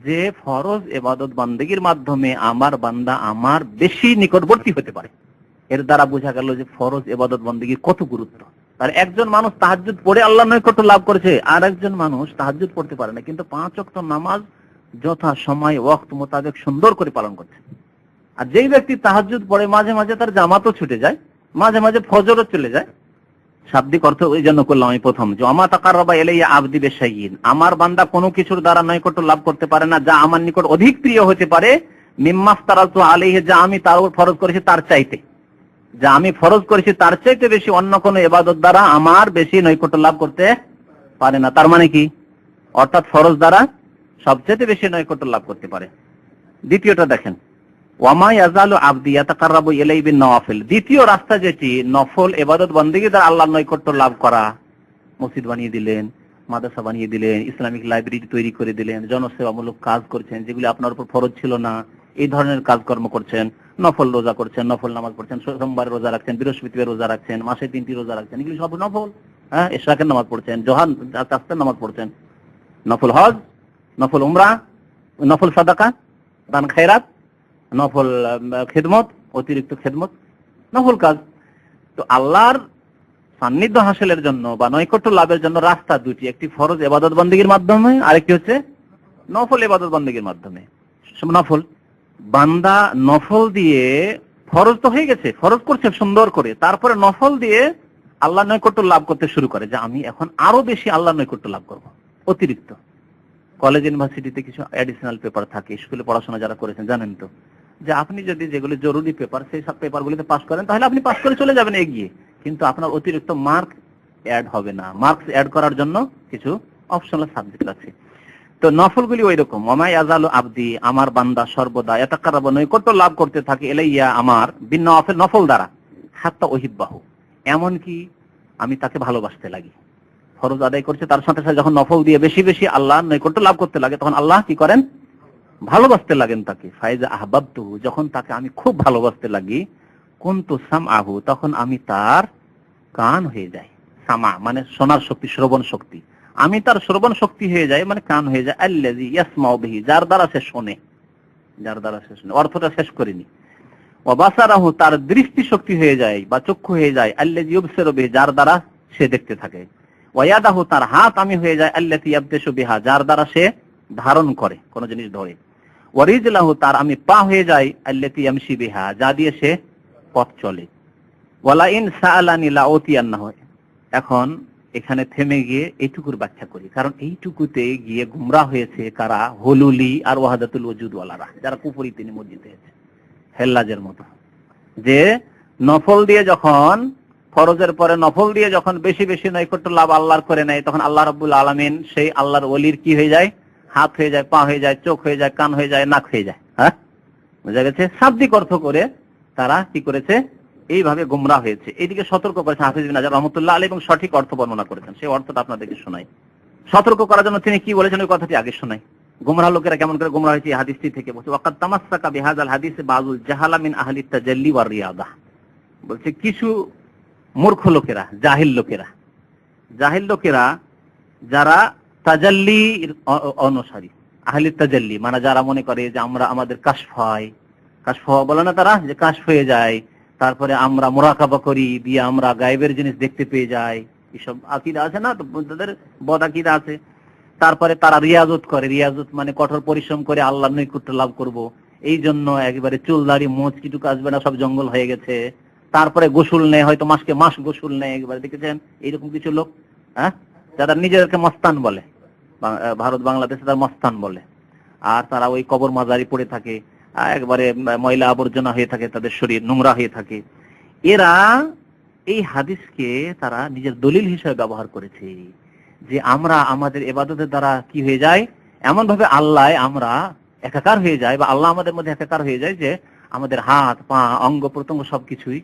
যে ফরজ ইবাদত বান্দেগীর মাধ্যমে আমার বান্দা আমার বেশি নিকটবর্তী হতে পারে। এর দ্বারা বোঝা গেল যে ফরজ ইবাদত বান্দেগীর কত গুরুত্ব। আর একজন মানুষ তাহাজ্জুদ পড়ে আল্লাহর নৈকট্য লাভ করেছে, আর একজন মানুষ তাহাজ্জুদ পড়তে পারে না, কিন্তু 5 ওয়াক্ত নামাজ যথা সময় ওয়াক্ত মোতাবেক সুন্দর করে পালন করছে। আর যেই ব্যক্তি তাহাজ্জুদ পড়ে মাঝে মাঝে তার জামাতও ছুটে যায়, মাঝে মাঝে ফজরও চলে যায়, শাব্দিক অর্থ ওই জন্য করলাম আমি প্রথম, যে আমা তাকাররাবা ইলাইয়া আবদি বিশাইইন, আমার বান্দা কোনো কিছুর দ্বারা নৈকট্য লাভ করতে পারে না যা আমার নিকট অধিক প্রিয় হতে পারে, মিম্মা ফতারাতু আলাইহি, যা আমি তার উপর ফরজ করেছি তার চাইতে, যা আমি ফরজ করেছি তার চাইতে বেশি অন্য কোনো ইবাদত দ্বারা আমার বেশি নৈকট্য লাভ করতে পারে না। তার মানে কি? অর্থাৎ ফরজ দ্বারা সবচেয়ে বেশি নৈকট্য লাভ করতে পারে। দ্বিতীয়টা দেখেন, ওয়ামা ইয়াজালু আবদি ইয়াতাকাররাবু ইলাইহি বিন-নওয়াফিল, দ্বিতীয় রাস্তা যেটি নফল ইবাদত বندگی দ্বারা আল্লাহর নৈকট্য লাভ করা। মসজিদ বানিয়ে দিলেন, মাদ্রাসা বানিয়ে দিলেন, ইসলামিক লাইব্রেরি তৈরি করে দিলেন, জনসেবামূলক কাজ করছেন যেগুলি আপনার উপর ফরজ ছিল না, এই ধরনের কাজকর্ম করছেন, নফল রোজা করছেন, নফল নামাজ পড়ছেন, সোমবার রোজা রাখছেন, বৃহস্পতিবার রোজা রাখছেন, মাসে 3টি রোজা রাখছেন, এগুলি সব নফল। হ্যাঁ, ইশরাকের নামাজ পড়ছেন, জোহার চাস্তের নামাজ পড়ছেন, নফল হজ, নফল উমরা, নফল সাদাকা, দান খায়রাত, নফল খেদমত, অতিরিক্ত খেদমত, নফল কাজ। তো আল্লাহর সান্নিধ্য হাসিলের জন্য বা নৈকট্য লাভের জন্য রাস্তা দুটি, একটি ফরজ ইবাদত বندگির মাধ্যমে, আরেকটি হচ্ছে নফল ইবাদত বندگির মাধ্যমে। নফল বান্দা নফল দিয়ে, ফরজ তো হয়ে গেছে, ফরজ করছে সুন্দর করে, তারপরে নফল দিয়ে আল্লাহ নৈকট্য লাভ করতে শুরু করে, যে আমি এখন আরো বেশি আল্লাহ নৈকট্য লাভ করব। অতিরিক্ত কলেজ ইউনিভার্সিটিতে কিছু অ্যাডিশনাল পেপার থাকে, স্কুলে পড়াশোনা যারা করেছেন জানেন তো, যে আপনি যদি যেগুলি জরুরি পেপার সেই সব পেপারগুলিতে পাস করেন তাহলে আপনি পাস করে চলে যাবেন এগিয়ে, কিন্তু আপনার অতিরিক্ত মার্ক অ্যাড হবে না। মার্কস অ্যাড করার জন্য কিছু অপশনাল সাবজেক্ট আছে। তো নফলগুলি ওই রকম, ওমা ইয়াজালু আবদি, আমার বান্দা সর্বদা ইয়াতাকাররাবু, নৈকট্য লাভ করতে থাকে, ইলাইয়া, আমার, বিন-নওয়াফিল, নফল দ্বারা, হাত্তা উহিব্বাহু, এমন কি আমি তাকে ভালোবাসতে লাগি। ফরজ আদায় করছে, তার সাথে সাথে যখন নফল দিয়ে বেশি বেশি আল্লাহ নৈকট্য লাভ করতে লাগে, তখন আল্লাহ কি করেন? ভালোবাসতে লাগেন তাকে। ফাইজা আহবাবতুহু, যখন তাকে আমি খুব ভালোবাসতে লাগি, কুনতু সামআহু, তখন আমি তার কান হয়ে যাই। সামা মানে শোনার শক্তি, শ্রবণ শক্তি, আমি তার শ্রবণ শক্তি হয়ে যায়, মানে কান হয়ে যায়। আল্লাযী ইয়াসমাউ বিহি, যার দ্বারা সে শোনে, যার দ্বারা সে শোনে, অর্থটা শেষ করিনি। ওয়া বাসারাহু, তার দৃষ্টি শক্তি হয়ে যায় বা চক্ষু হয়ে যায়। আল্লাযী ইউবসিরু বিহি, যার দ্বারা সে দেখতে থাকে। ওয়া ইয়াদাহু, তার হাত আমি হয়ে যায়। আল্লাতী ইয়াবতিশু বিহা, যার দ্বারা সে ধারণ করে, কোন জিনিস ধরে। ওয়া রিজলাহু, তার আমি পা হয়ে যাই। আল্লাতী ইয়ামশি বিহা, যা দিয়ে সে পথ চলে। ওয়ালা ইন সাআলানি লাউতিয়ান্নাহু, এখন এখানে থেমে গিয়ে এইটুকুর ব্যাখ্যা করি, কারণ এইটুকুতে গিয়ে গুমরাহ হয়েছে কারা? হলুলি আর ওয়াহাদাতুল ওজুদ ওয়ালারা, যারা কুফরি তিনি মসজিদে হয়েছে, হেল্লাজের মতো, যে নফল দিয়ে যখন, ফরজের পরে নফল দিয়ে যখন বেশি বেশি নৈকট্য লাভ আল্লাহর করে নেয়, তখন আল্লাহ রাব্বুল আলামিন সেই আল্লাহর ওলির কি হয়ে যায়? হাত হয়ে যায়, পা হয়ে যায়, চোখ হয়ে যায়, কান হয়ে যায়, নাক হয়ে যায়। হ্যাঁ, বুঝা গেছে? শাব্দিক অর্থ করে তারা কি করেছে? এইভাবে গুমরাহ হয়েছে। এইদিকে সতর্ক করেছেন হাফিজ ইবনে হাজার রাহমাতুল্লাহ আলাইহি, এবং সঠিক অর্থ বর্ণনা করেছেন। সেই অর্থটা আপনাদেরকে শোনাই। সতর্ক করার জন্য তিনি কি বলেছেন ওই কথাটি আগে শোনাই। গুমরাহ লোকেরা কেমন করে গুমরাহ হয়েছে এই হাদিসটি থেকে বলছে, ওয়াকাদ তামাসসাকা বিহাযাল হাদিসে বাযুল জাহালা মিন আহলি তাজাল্লি ওয়ার রিয়াদা, বলছে কিছু মূর্খ লোকেরা, জাহিল লোকেরা যারা তাজাল্লির অনুসারী, আহলি তাজাল্লি মানে যারা মনে করে যে আমরা, আমাদের কাশফ হয়, কাশফ বলে না তারা, যে কাশফ হয়ে যায়, তারপরে আমরা মুরাকাবা করি, দিয়ে আমরা গায়েবের জিনিস দেখতে পেয়ে যাই, এসব আকীদা আছে না, তো তাদের বদ আকীদা আছে। তারপরে তারা রিয়াজত করে, রিয়াজত মানে কঠোর পরিশ্রম করে আল্লাহর নৈকট্য লাভ করব, এই জন্য একেবারে চুল দাড়ি মোচ কিটুক আসবে না, সব জঙ্গল হয়ে গেছে। তারপরে গোসল নেয়, হয়তো মাসকে মাস গোসল নেয়, একবারে দেখেছেন এইরকম কিছু লোক, হ্যাঁ, যারা নিজেদেরকে মস্তান বলে, ভারত বাংলাদেশে তারা মস্তান বলে, আর তারা ওই কবর মাজারি পড়ে থাকে, একবারে ময়লা আবর্জনা হয়ে থাকে, তাদের শরীর নোংরা হয়ে থাকে। এরা এই হাদিসকে তারা নিজের দলিল হিসেবে ব্যবহার করেছে, যে আমরা আমাদের ইবাদতের দ্বারা কি হয়ে যায়, এমন ভাবে আল্লাহ আমরা একাকার হয়ে যায়, বা আল্লাহ আমাদের মধ্যে একাকার হয়ে যায়, যে আমাদের হাত পা অঙ্গ প্রত্যঙ্গ সবকিছুই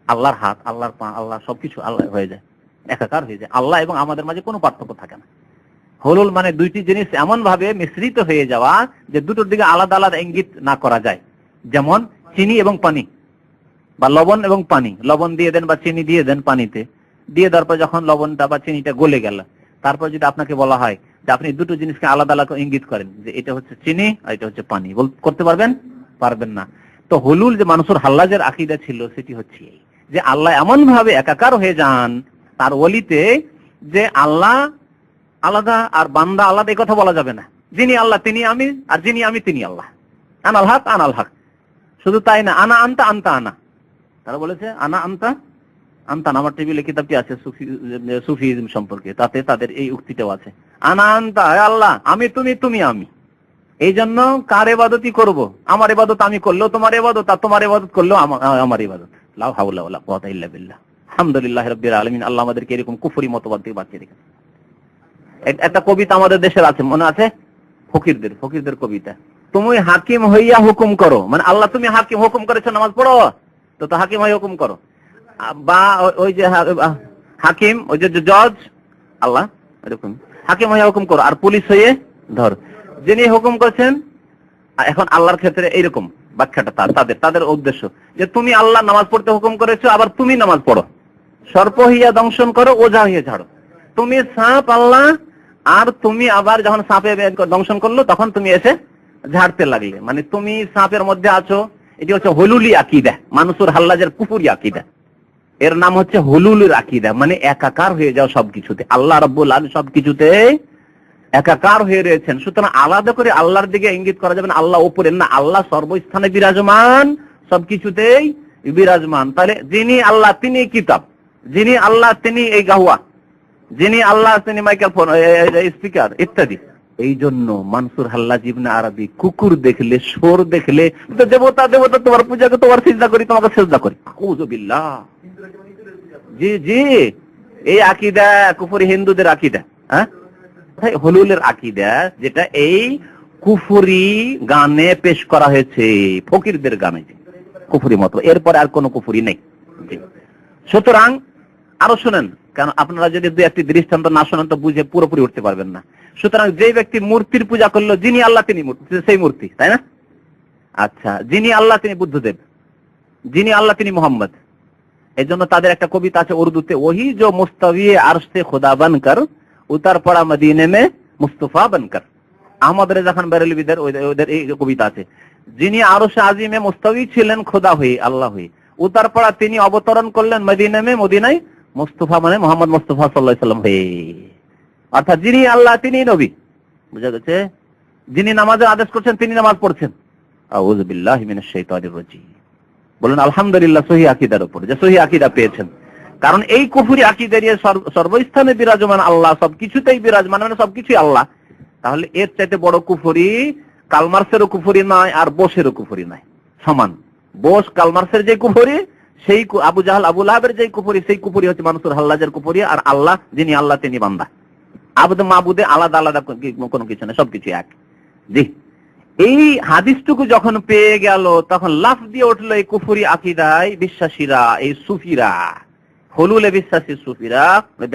আল্লাহর হাত, আল্লাহর পা, আল্লাহ সবকিছু আল্লাহ হয়ে যায়, একাকার হয়ে যায়। আল্লাহ এবং আমাদের মাঝে কোনো পার্থক্য থাকে না। হলুল মানে দুইটি জিনিস এমন ভাবে মিশ্রিত হয়ে যাওয়া যে দুটোর দিকে আলাদা আলাদা ইঙ্গিত না করা যায়। যেমন চিনি এবং পানি, বা লবণ এবং পানি, লবণ দিয়ে দেন বা চিনি দিয়ে দেন পানিতে, দিয়ে দেওয়ার পর যখন লবণটা বা চিনিটা গলে গেল, তারপর যদি আপনাকে বলা হয় যে আপনি দুটো জিনিসকে আলাদা আলাদা ইঙ্গিত করেন, যে এটা হচ্ছে চিনি আর এটা হচ্ছে পানি, করতে পারবেন? পারবেন না। তো হলুল যে মানুষের হাল্লাজের আকীদা ছিল সেটি হচ্ছে এই, যে আল্লাহ এমন ভাবে একাকার হয়ে যান তার ওলিতে যে আল্লাহ আলাদা আর বান্দা আলাদা এই কথা বলা যাবে না। যিনি আল্লাহ তিনি আমি, আর যিনি আমি তিনি আল্লাহ। আনাল হক আনাল হক। শুধু তাই না, আনা আনতা আনতা আনা। তারা বলেছে আনা আনতা আনতা। আমার টেবিলে কিতাবটি আছে সুফিজম সম্পর্কে, তাতে তাদের এই উক্তিটাও আছে। আনা আনতা, আল্লাহ আমি তুমি তুমি আমি। এই জন্য কার ইবাদতই করব? আমার ইবাদত আমি করলেও তোমার ইবাদত, আর তোমার ইবাদত করলেও আমার ইবাদত। লা হাওলা ওয়ালা কুওয়াতা ইল্লা বিল্লাহ। আলহামদুলিল্লাহি রাব্বিল আলামিন। আল্লাহ আমাদেরকে এরকম কুফরি মতবাদ থেকে বাঁচিয়ে রেখেছে। একটা কবিতা আমাদের দেশের আছে, মনে আছে? ফকিরদের কবিতা। তুমি হাকিম হইয়া হুকুম করো, মানে আল্লাহ তুমি হাকিম, হুকুম করেছো নামাজ পড়ো, তো হাকিম হয়ে হুকুম করো। বা ওই যে হাকিম, ওই যে জজ আল্লাহ, এরকম হাকিম হয়ে হুকুম করো, আর পুলিশ হয়ে ধর। যিনি হুকুম করছেন, এখন আল্লাহর ক্ষেত্রে এইরকম ব্যাখ্যাটা তাদের উদ্দেশ্য যে তুমি আল্লাহ নামাজ পড়তে হুকুম করেছো, আবার তুমি নামাজ পড়ো। সর্প হইয়া দংশন করো, ওঝা হইয়া ঝাড়ো। তুমি সাপ আল্লাহ, আর তুমি আবার যখন সাপে দংশন করলো তখন তুমি এসে ঝাড়তে লাগলে, মানে তুমি সাপের মধ্যে আছো। এটি হচ্ছে হুলুলি আকীদা, মানসুর হাল্লাজের কুফরি আকীদা। এর নাম হচ্ছে হুলুলের আকীদা, মানে একাকার হয়ে যাও সবকিছুতে। আল্লাহ রাব্বুল আলামিন সবকিছুতে একাকার হয়ে রয়েছেন। সুতরাং আলাদা করে আল্লাহর দিকে ইঙ্গিত করা যাবে না আল্লাহ উপরে, না, আল্লাহ সর্বস্থানে বিরাজমান, সবকিছুতেই বিরাজমান। তাহলে যিনি আল্লাহ তিনি কিতাব, যিনি আল্লাহ তিনি এই গাহুয়া, যিনি আল্লাহ তিনি মাইক্রোফোন, স্পিকার ইত্যাদি। এই জন্য মানসুর হাল্লাজ ইবনে আরবি কুকুর দেখলে, শোর দেখলে দেবতা তোমার পূজাকে, তোমার সিজদা করি, তোমাকে সিজদা করি। আউযুবিল্লাহ। জি জি, এই আকীদা কুফরি হিন্দুদের আকীদা, হ্যাঁ, হুলুলের আকীদা, যেটা এই কুফরি গানে পেশ করা হয়েছে, ফকিরদের গানে কুফরি মত। এরপরে আর কোনো কুফরি নেই। সুতরাং আরো শুনেন, কারণ আপনারা যদি দু একটি দৃষ্টান্ত না শোনেন তো বুঝে পুরোপুরি উঠতে পারবেন না। সুতরাং যে ব্যক্তি মূর্তির পূজা করলো, যিনি আল্লাহ তিনি সেই মূর্তি, তাই না? আচ্ছা, যিনি আল্লাহ তিনি বুদ্ধদেব, যিনি আল্লাহ তিনি মোহাম্মদ। এই জন্য তাদের একটা কবিতা আছে উর্দুতে, ওহি जो मुस्तवी अर्श से खुदा बनकर उतर पड़ा मदीने में मुस्तफा बनकर। আহমদ রেজা খান বেরেলভিদের ওদের এই কবিতা আছে, যিনি আরশে আজিমে মুস্তাওয়ী ছিলেন খোদা হয়ে, আল্লাহ হয়ে, উতার পড়া তিনি অবতরণ করলেন মদিনায় মুস্তাফা, মানে মোহাম্মদ মুস্তাফা সাল্লাল্লাহু আলাইহি সাল্লাম হয়ে। অর্থাৎ যিনি আল্লাহ তিনি নবী, বুঝা গেছে? যিনি নামাজের আদেশ করছেন তিনি নামাজ পড়ছেন। আউযু বিল্লাহি মিনাশ শাইতানির রাজিম। বলেন আলহামদুলিল্লাহ সহিহ আকীদার উপর, যে সহিহ আকীদা পেয়েছেন। কারণ এই কুফরি আকীদা নিয়ে সর্বস্থানে বিরাজমান আল্লাহ, সবকিছুতেই বিরাজমান, মানে সবকিছুই আল্লাহ। তাহলে এর চাইতে বড় কুফরি কালমার্সেরও কুফরি নয়, আর বোসেরও কুফরি নয়, সমান। বোস কালমার্সের যে কুফরি, সেই আবু জাহাল আবু লাহাবের যে কুফরি, সেই কুফরি হচ্ছে মানসুর হাল্লাজের কুফরি। আর আল্লাহ যিনি আল্লাহ তিনি বান্দা। আবদ মাবুদে আলাদা আলাদা কোনো কিছু না, সবকিছু এক। জি, এই হাদিসটুকু যখন পেয়ে গেল তখন লাফ দিয়ে উঠলো এই কুফরি আকীদায় বিশ্বাসীরা, এই সুফিরা, হুলুলে বিশ্বাসী সুফিরা।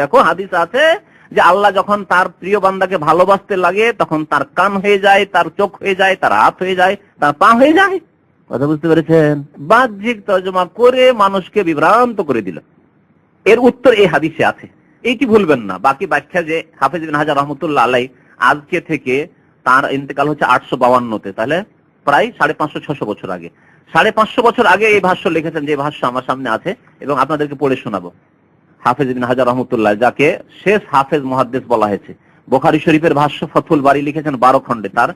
দেখো হাদিস আছে যে আল্লাহ যখন তার প্রিয় বান্দাকে ভালোবাসতে লাগে তখন তার কান হয়ে যায়, তার চোখ হয়ে যায়, তার হাত হয়ে যায়, তার পা হয়ে যায়। কথা বুঝতে পেরেছেন? বাহ্যিক তর্জমা করে মানুষকে বিভ্রান্ত করে দিল। এর উত্তর এই হাদিসে আছে, এইটি ভুলবেন না। বাকি ব্যাখ্যা যে হাফেজ ইবনে হাজার রাহমাতুল্লাহ আলাইহি, আজকে থেকে তার ইন্তেকাল হচ্ছে 852-তে, তাহলে প্রায় 550-600 বছর আগে, 550 বছর আগে এই ভাষ্য লিখেছেন, যে ভাষ্য আমার সামনে আছে এবং আপনাদেরকে পড়ে শোনাবো। হাফেজ ইবনে হাজার রাহমাতুল্লাহ, যাকে শেষ হাফেজ মুহাদ্দিস বলা হয়েছে, বুখারী শরীফের ভাষ্য ফাথুল বারী লিখেছেন 12 খণ্ডে, তার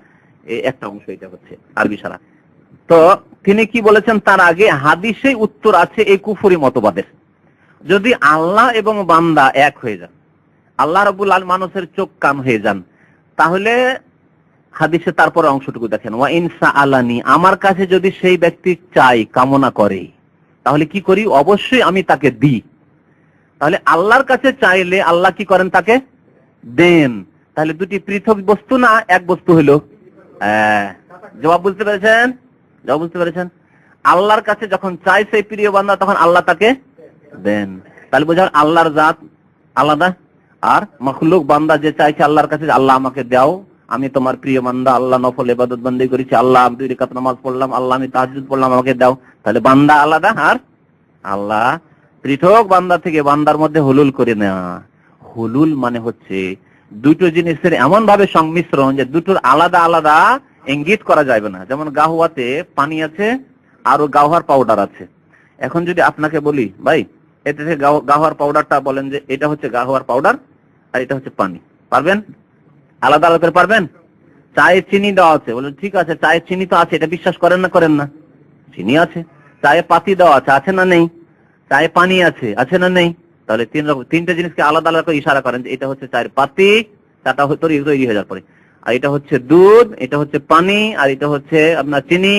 একটা অংশ এটা হচ্ছে আরবি সারা। তো তিনি কি বলেছেন তার আগে হাদিসে উত্তর আছে এই কুফরি মতবাদের। যদি আল্লাহ এবং বান্দা এক হয়ে যান, আল্লাহ রাব্বুল আলামিন মানুষের চোখ কান হয়ে যান, তাহলে হাদিসে তারপর অংশটুকু দেখেন, ওয়া ইনসা আলানি, আমার কাছে যদি সেই ব্যক্তি চাই, কামনা করে, তাহলে কি করি? অবশ্যই আমি তাকে দিই। তাহলে আল্লাহর কাছে চাইলে আল্লাহ কি করেন? তাকে দেন। তাহলে দুটি পৃথক বস্তু না এক বস্তু হলো? জবাব বুঝতে পেরেছেন? জবাব বুঝতে পেরেছেন? আল্লাহর কাছে যখন চাই সেই প্রিয় বান্দা, তখন আল্লাহ তাকে দেন। তাহলে বোঝা আল্লাহর জাত আলাদা, আর মাখলুক বান্দা যে চাইছে আল্লাহর কাছে, আল্লাহ আমাকে দাও, আমি তোমার প্রিয় বান্দা, আল্লাহ নফল ইবাদত বন্দেগী করেছি, আল্লাহ আমি 2 রাকাত নামাজ পড়লাম, আল্লাহ আমি তাহাজ্জুদ পড়লাম, আমাকে দাও। তাহলে বান্দা আলাদা, আর আল্লাহ পৃথক। বান্দা থেকে বান্দার মধ্যে হুলুল করে নেওয়া। হুলুল মানে হচ্ছে দুটো জিনিসের এমন ভাবে সংমিশ্রণ যে দুটোর আলাদা আলাদা ইঙ্গিত করা যাবে না। যেমন গাহুয়াতে পানি আছে আর গাওহার পাউডার আছে। এখন যদি আপনাকে বলি, ভাই এতে থেকে গাওয়ার পাউডারটা বলেন যে এটা হচ্ছে গাওয়ার পাউডার আর এটা হচ্ছে পানি, পারবেন? আলাদা আলাদা করে পারবেন? চায়ে চিনি দেওয়া আছে, বলেন ঠিক আছে চায়ে চিনি তো আছে, এটা বিশ্বাস করেন না করেন না? চিনি আছে। চায়ে পাতি দেওয়া আছে, আছে না নেই? চায়ে পানি আছে, আছে না নেই? তাহলে তিনটা জিনিসকে আলাদা আলাদা করে ইশারা করেন যে এটা হচ্ছে চায়ের পাতি, চাটা তৈরি হয়ে যাওয়ার পরে, আর এটা হচ্ছে দুধ, এটা হচ্ছে পানি, আর এটা হচ্ছে আপনার চিনি,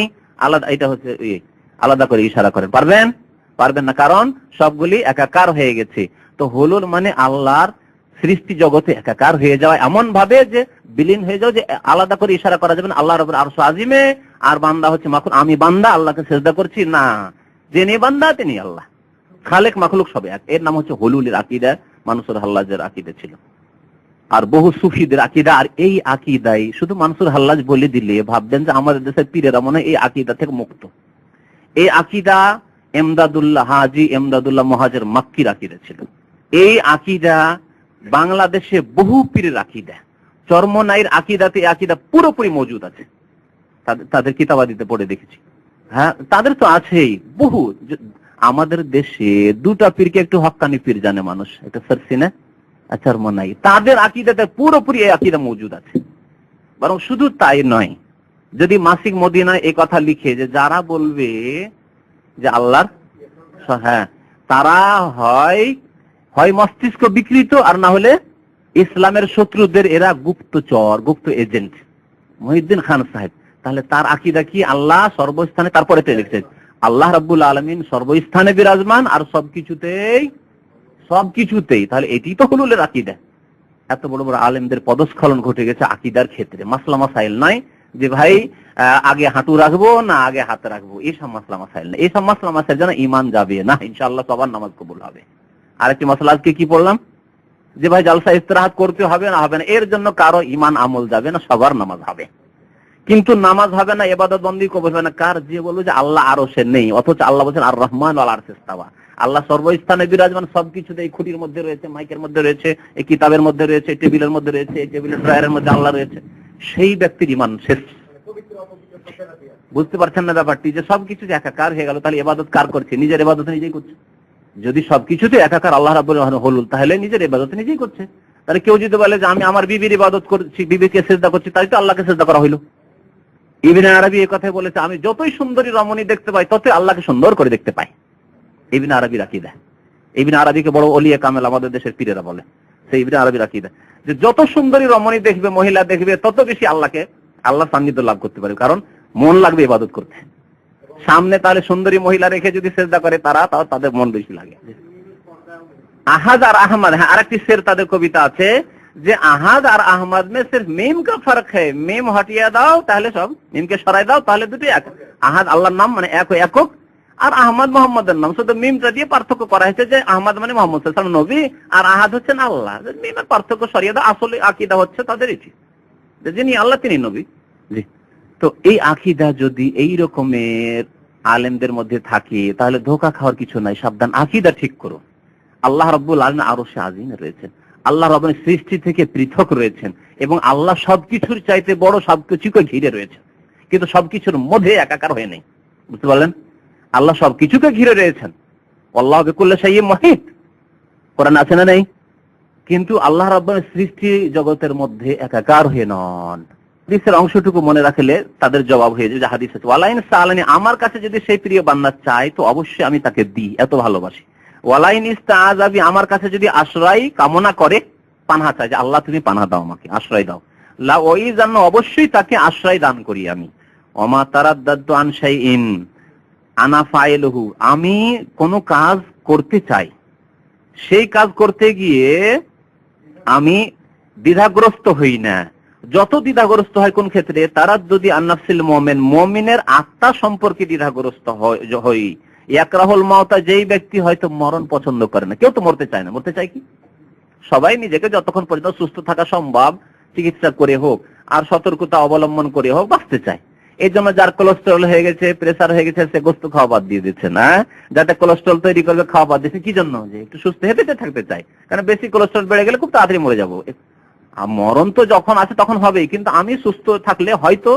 আলাদা, এটা হচ্ছে আলাদা করে ইশারা করেন। পারবেন? পারবেন না, কারণ সবগুলি একাকার হয়ে গেছে। তো হুলুল মানে আল্লাহর সৃষ্টি জগতে একাকার হয়ে যাওয়া, এমন ভাবে যে বিলীন হয়ে যাও যে আলাদা করে ইশারা করা যাবে না আল্লাহ রাব্বুল আরশ আজিমে আর বান্দা হচ্ছে মাখলুক। আমি বান্দা আল্লাহকে সিজদা করছি না, যিনি বান্দা তিনি আল্লাহ, খালেক মাখলুক সব এক। এর নাম হচ্ছে হুলুলের আকীদা, মানসুর হাল্লাজের আকীদা ছিল আর বহু সুফিদের আকীদা। আর এই আকীদাই শুধু মানসুর হাল্লাজ বলে দিলে ভাববেন যে আমাদের দেশের পীরেরা মনে হয় এই আকীদা থেকে মুক্ত। এই আকীদা হাজী এমদাদুল্লাহ মুহাজির মাক্কির আকীদা ছিল। এই আকীদা বাংলাদেশে বহু পীরের আকীদা, চরমনাইয়ের আকীদাতে এই আকীদা পুরোপুরি মজুদ আছে, তাদের কিতাবাদিতে পড়ে দেখেছি। হ্যাঁ, তাদের তো আছেই বহু। আমাদের দেশে দুটা পীরকে একটু হক্কানি পীর জানে মানুষ, একটা সরসিনা আর চরমনাই, তাদের আকীদাতে পুরোপুরি এই আকীদা মজুদ আছে। বরং শুধু তাই নয়, যদি মাসিক মদিনায় এই কথা লিখে যে যারা বলবে যে আল্লাহর, হ্যাঁ, তারা হয় মস্তিষ্ক বিকৃত আর না হলে ইসলামের শত্রুদের এরা গুপ্তচর, গুপ্ত এজেন্ট। মহিউদ্দিন খান সাহেব, তাহলে তার আকীদা কি? আল্লাহ সর্বস্থানে, তারপরে লিখছে আল্লাহ রাব্বুল আলামিন সর্বস্থানে বিরাজমান আর সবকিছুতেই। তাহলে এটি তো হুলুলের আকীদা। এত বড় বড় আলেমদের পদস্খলন ঘটে গেছে আকীদার ক্ষেত্রে। মাসলা মাসাইল নাই যে ভাই আগে হাঁটু রাখবো না আগে হাত রাখবো, এইসব মাসলা মাসাইল না। এইসব মাসলা মাসাইল যেন ঈমান যাবে না, ইনশাআল্লাহ সবার নামাজ কবুল হবে। আরেকটি মাসলা আজকে কি পড়লাম যে ভাই জালসা ইস্তিরাহাত করতে হবে না হবে না, এর জন্য কারো ঈমান আমল যাবে না, সবার নামাজ হবে। কিন্তু নামাজ হবে না, ইবাদত বন্দেগী কবুল হবে না কার? যে বলবে যে আল্লাহ আরশে নেই, অথচ আল্লাহ বলেছেন আর রহমান ওয়াল আরশে ইস্তাওয়া। আল্লাহ সর্বস্থানে বিরাজমান, সবকিছুতে, এই খুঁটির মধ্যে রয়েছে, মাইকের মধ্যে রয়েছে, এই কিতাবের মধ্যে রয়েছে, টেবিলের মধ্যে রয়েছে, এই টেবিলের ড্রয়ারের মধ্যে আল্লাহ রয়েছে। সেই ব্যক্তির ঈমান শেষ। বুঝতে পারছেন না ব্যাপারটি, যে সবকিছু যে একাকার হয়ে গেল, তাহলে ইবাদত কার করছে? নিজের ইবাদত নিজেই করছে। যদি সবকিছুতে একাকার আল্লাহ রাব্বুল আলামিন হুলুল, তাহলে নিজের ইবাদত নিজেই করছে। তাহলে কেউ যদি বলে যে আমি আমার বিবির ইবাদত করছি, বিবিকে সিজদা করছি, তাই তো আল্লাহকে সিজদা করা হইল। ইবনে আরবি এই কথাই বলেছে, আমি যতই সুন্দরী রমণী দেখতে পাই ততই আল্লাহকে সুন্দর করে দেখতে পাই। ইবনে আরবির আকীদা। ইবনে আরবিকে বড় ওলিয়ে কামেল আমাদের দেশের পীরেরা বলে, সেই ইবনে আরবির আকীদা যে যত সুন্দরী রমণী দেখবে, মহিলা দেখবে, তত বেশি আল্লাহ সান্নিধ্য লাভ করতে পারবে, কারণ মন লাগবে ইবাদত করতে। সামনে তাহলে সুন্দরী মহিলা রেখে যদি সিজদা করে তাও তাদের মন বেশি লাগে। আহাদ আর আহমদ, হ্যাঁ, আরেকটি শের তাদের কবিতা আছে যে আহাদ আর আহমদ মে সির্ফ মিম কা ফরক হ্যায়, মিম হটিয়ে দাও তাহলে সব, মিমকে সরাই দাও তাহলে দুটোই এক। আহাদ আল্লাহর নাম মানে একক, আর আহমদ মোহাম্মদের নাম, শুধু মিমটা দিয়ে পার্থক্য করা হয়েছে যে আহমদ মানে মোহাম্মদ সাল্লাল্লাহু আলাইহি ওয়াসাল্লাম নবী আর আহাদ হচ্ছেন আল্লাহ। মিমের পার্থক্য সরিয়ে দাও, আসলে আকীদা হচ্ছে তাদের এটি, যিনি আল্লাহ তিনি নবী। জি, তো এই আকীদা যদি এই রকমের আলেমদের মধ্যে থাকে তাহলে ধোঁকা খাওয়ার কিছু নাই, সাবধান, আকীদা ঠিক করো। আল্লাহ রাব্বুল আলামিন আরশে আজিমে রয়েছেন, আল্লাহ রাব্বুল সৃষ্টি থেকে পৃথক রয়েছেন, এবং আল্লাহ সবকিছুর চাইতে বড়, সবকিছুকে ঘিরে রয়েছেন, কিন্তু সবকিছুর মধ্যে একাকার হয়ে নেই। বুঝতে পারলেন? আল্লাহ সবকিছুকে ঘিরে রয়েছেন, আল্লাহু বিকুল্লি শাইইন মুহিত, কোরআন আছে না নেই? কিন্তু আল্লাহ রাব্বুল সৃষ্টি জগতের মধ্যে একাকার হয়ে নন। হাদিসের অংশটুকু মনে রাখলে তাদের জবাব হয়ে যায় যে হাদিস আছে ওয়ালাইন সালানি, আমার কাছে যদি সেই প্রিয় বান্দা চায় তো অবশ্যই আমি তাকে দিই, এত ভালোবাসি। ওয়ালাইন ইস্তাআযাবি, আমার কাছে যদি আশ্রয় কামনা করে, পানাহা চায় যে আল্লাহ তুমি পানাহা দাও, আমাকে আশ্রয় দাও, লা ওয়াইজান্না, অবশ্যই তাকে আশ্রয় দান করি আমি। ওমা তারাদ্দাদতু আন শাইইন আনা ফাইলুহু, আমি কোন কাজ করতে চাই, সেই কাজ করতে গিয়ে আমি দ্বিধাগ্রস্ত হই না। যত দ্বিধাগ্রস্ত হয় কোন ক্ষেত্রে? তারাদ্দুদি আন নাফসিল মুমিন, মুমিনের আত্মা সম্পর্কে দ্বিধাগ্রস্ত হই। ইয়াকরাহুল মাউতা, যেই ব্যক্তি হয়তো মরণ পছন্দ করে না। কেউ তো মরতে চায় না, মরতে চায় কি? সবাই নিজেকে যতক্ষণ পর্যন্ত সুস্থ থাকা সম্ভব চিকিৎসা করে হোক আর সতর্কতা অবলম্বন করে হোক বাঁচতে চায়। এই জন্য যার কোলেস্টেরল হয়ে গেছে, প্রেসার হয়ে গেছে, সে গোস্ত খাওয়া বাদ দিয়ে দিচ্ছে না, যাতে কোলেস্টেরল তৈরি করবে খাওয়া বাদ দিচ্ছে। কি জন্য? যে একটু সুস্থ হেঁটে থাকতে চায়, কারণ বেশি কোলেস্টেরল বেড়ে গেলে খুব তাড়াতাড়ি মরে যাবো। মরণ তো যখন আছে তখন হবেই, কিন্তু আমি সুস্থ থাকলে হয়তো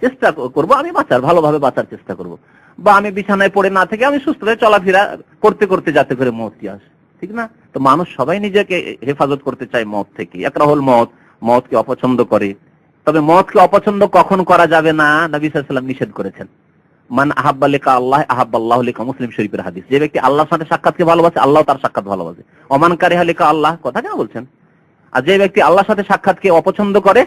চেষ্টা করব, আমি ভালোভাবে বাঁচার চেষ্টা করব। বা আমি বিছানায় পড়ে না থেকে আমি সুস্থ হয়ে চলাফেরা করতে করতে যাতে করে মওতটি আসে, ঠিক না? তো মানুষ সবাই নিজেকে হেফাজত করতে চায় মওত থেকে। ইয়াকরাহুল মওত, মওতকে অপছন্দ করে। তবে মওতকে অপছন্দ কখন করা যাবে না, নবী সাল্লাল্লাহু আলাইহি ওয়াসাল্লাম নিষেধ করেছেন। মান আহাব্বা লিকা আল্লাহ আহাব্বাল্লাহু লিকা, মুসলিম শরীফের হাদিস। যে ব্যক্তি আল্লাহর সাথে সাক্ষাৎকে ভালোবাসে, আল্লাহ তার সাক্ষাৎ ভালোবাসে। ওমান কারিহা লিকা আল্লাহ, কথা কেন বলছেন? আর যে ব্যক্তি আল্লাহর সাথে সাক্ষাৎকে অপছন্দ করে,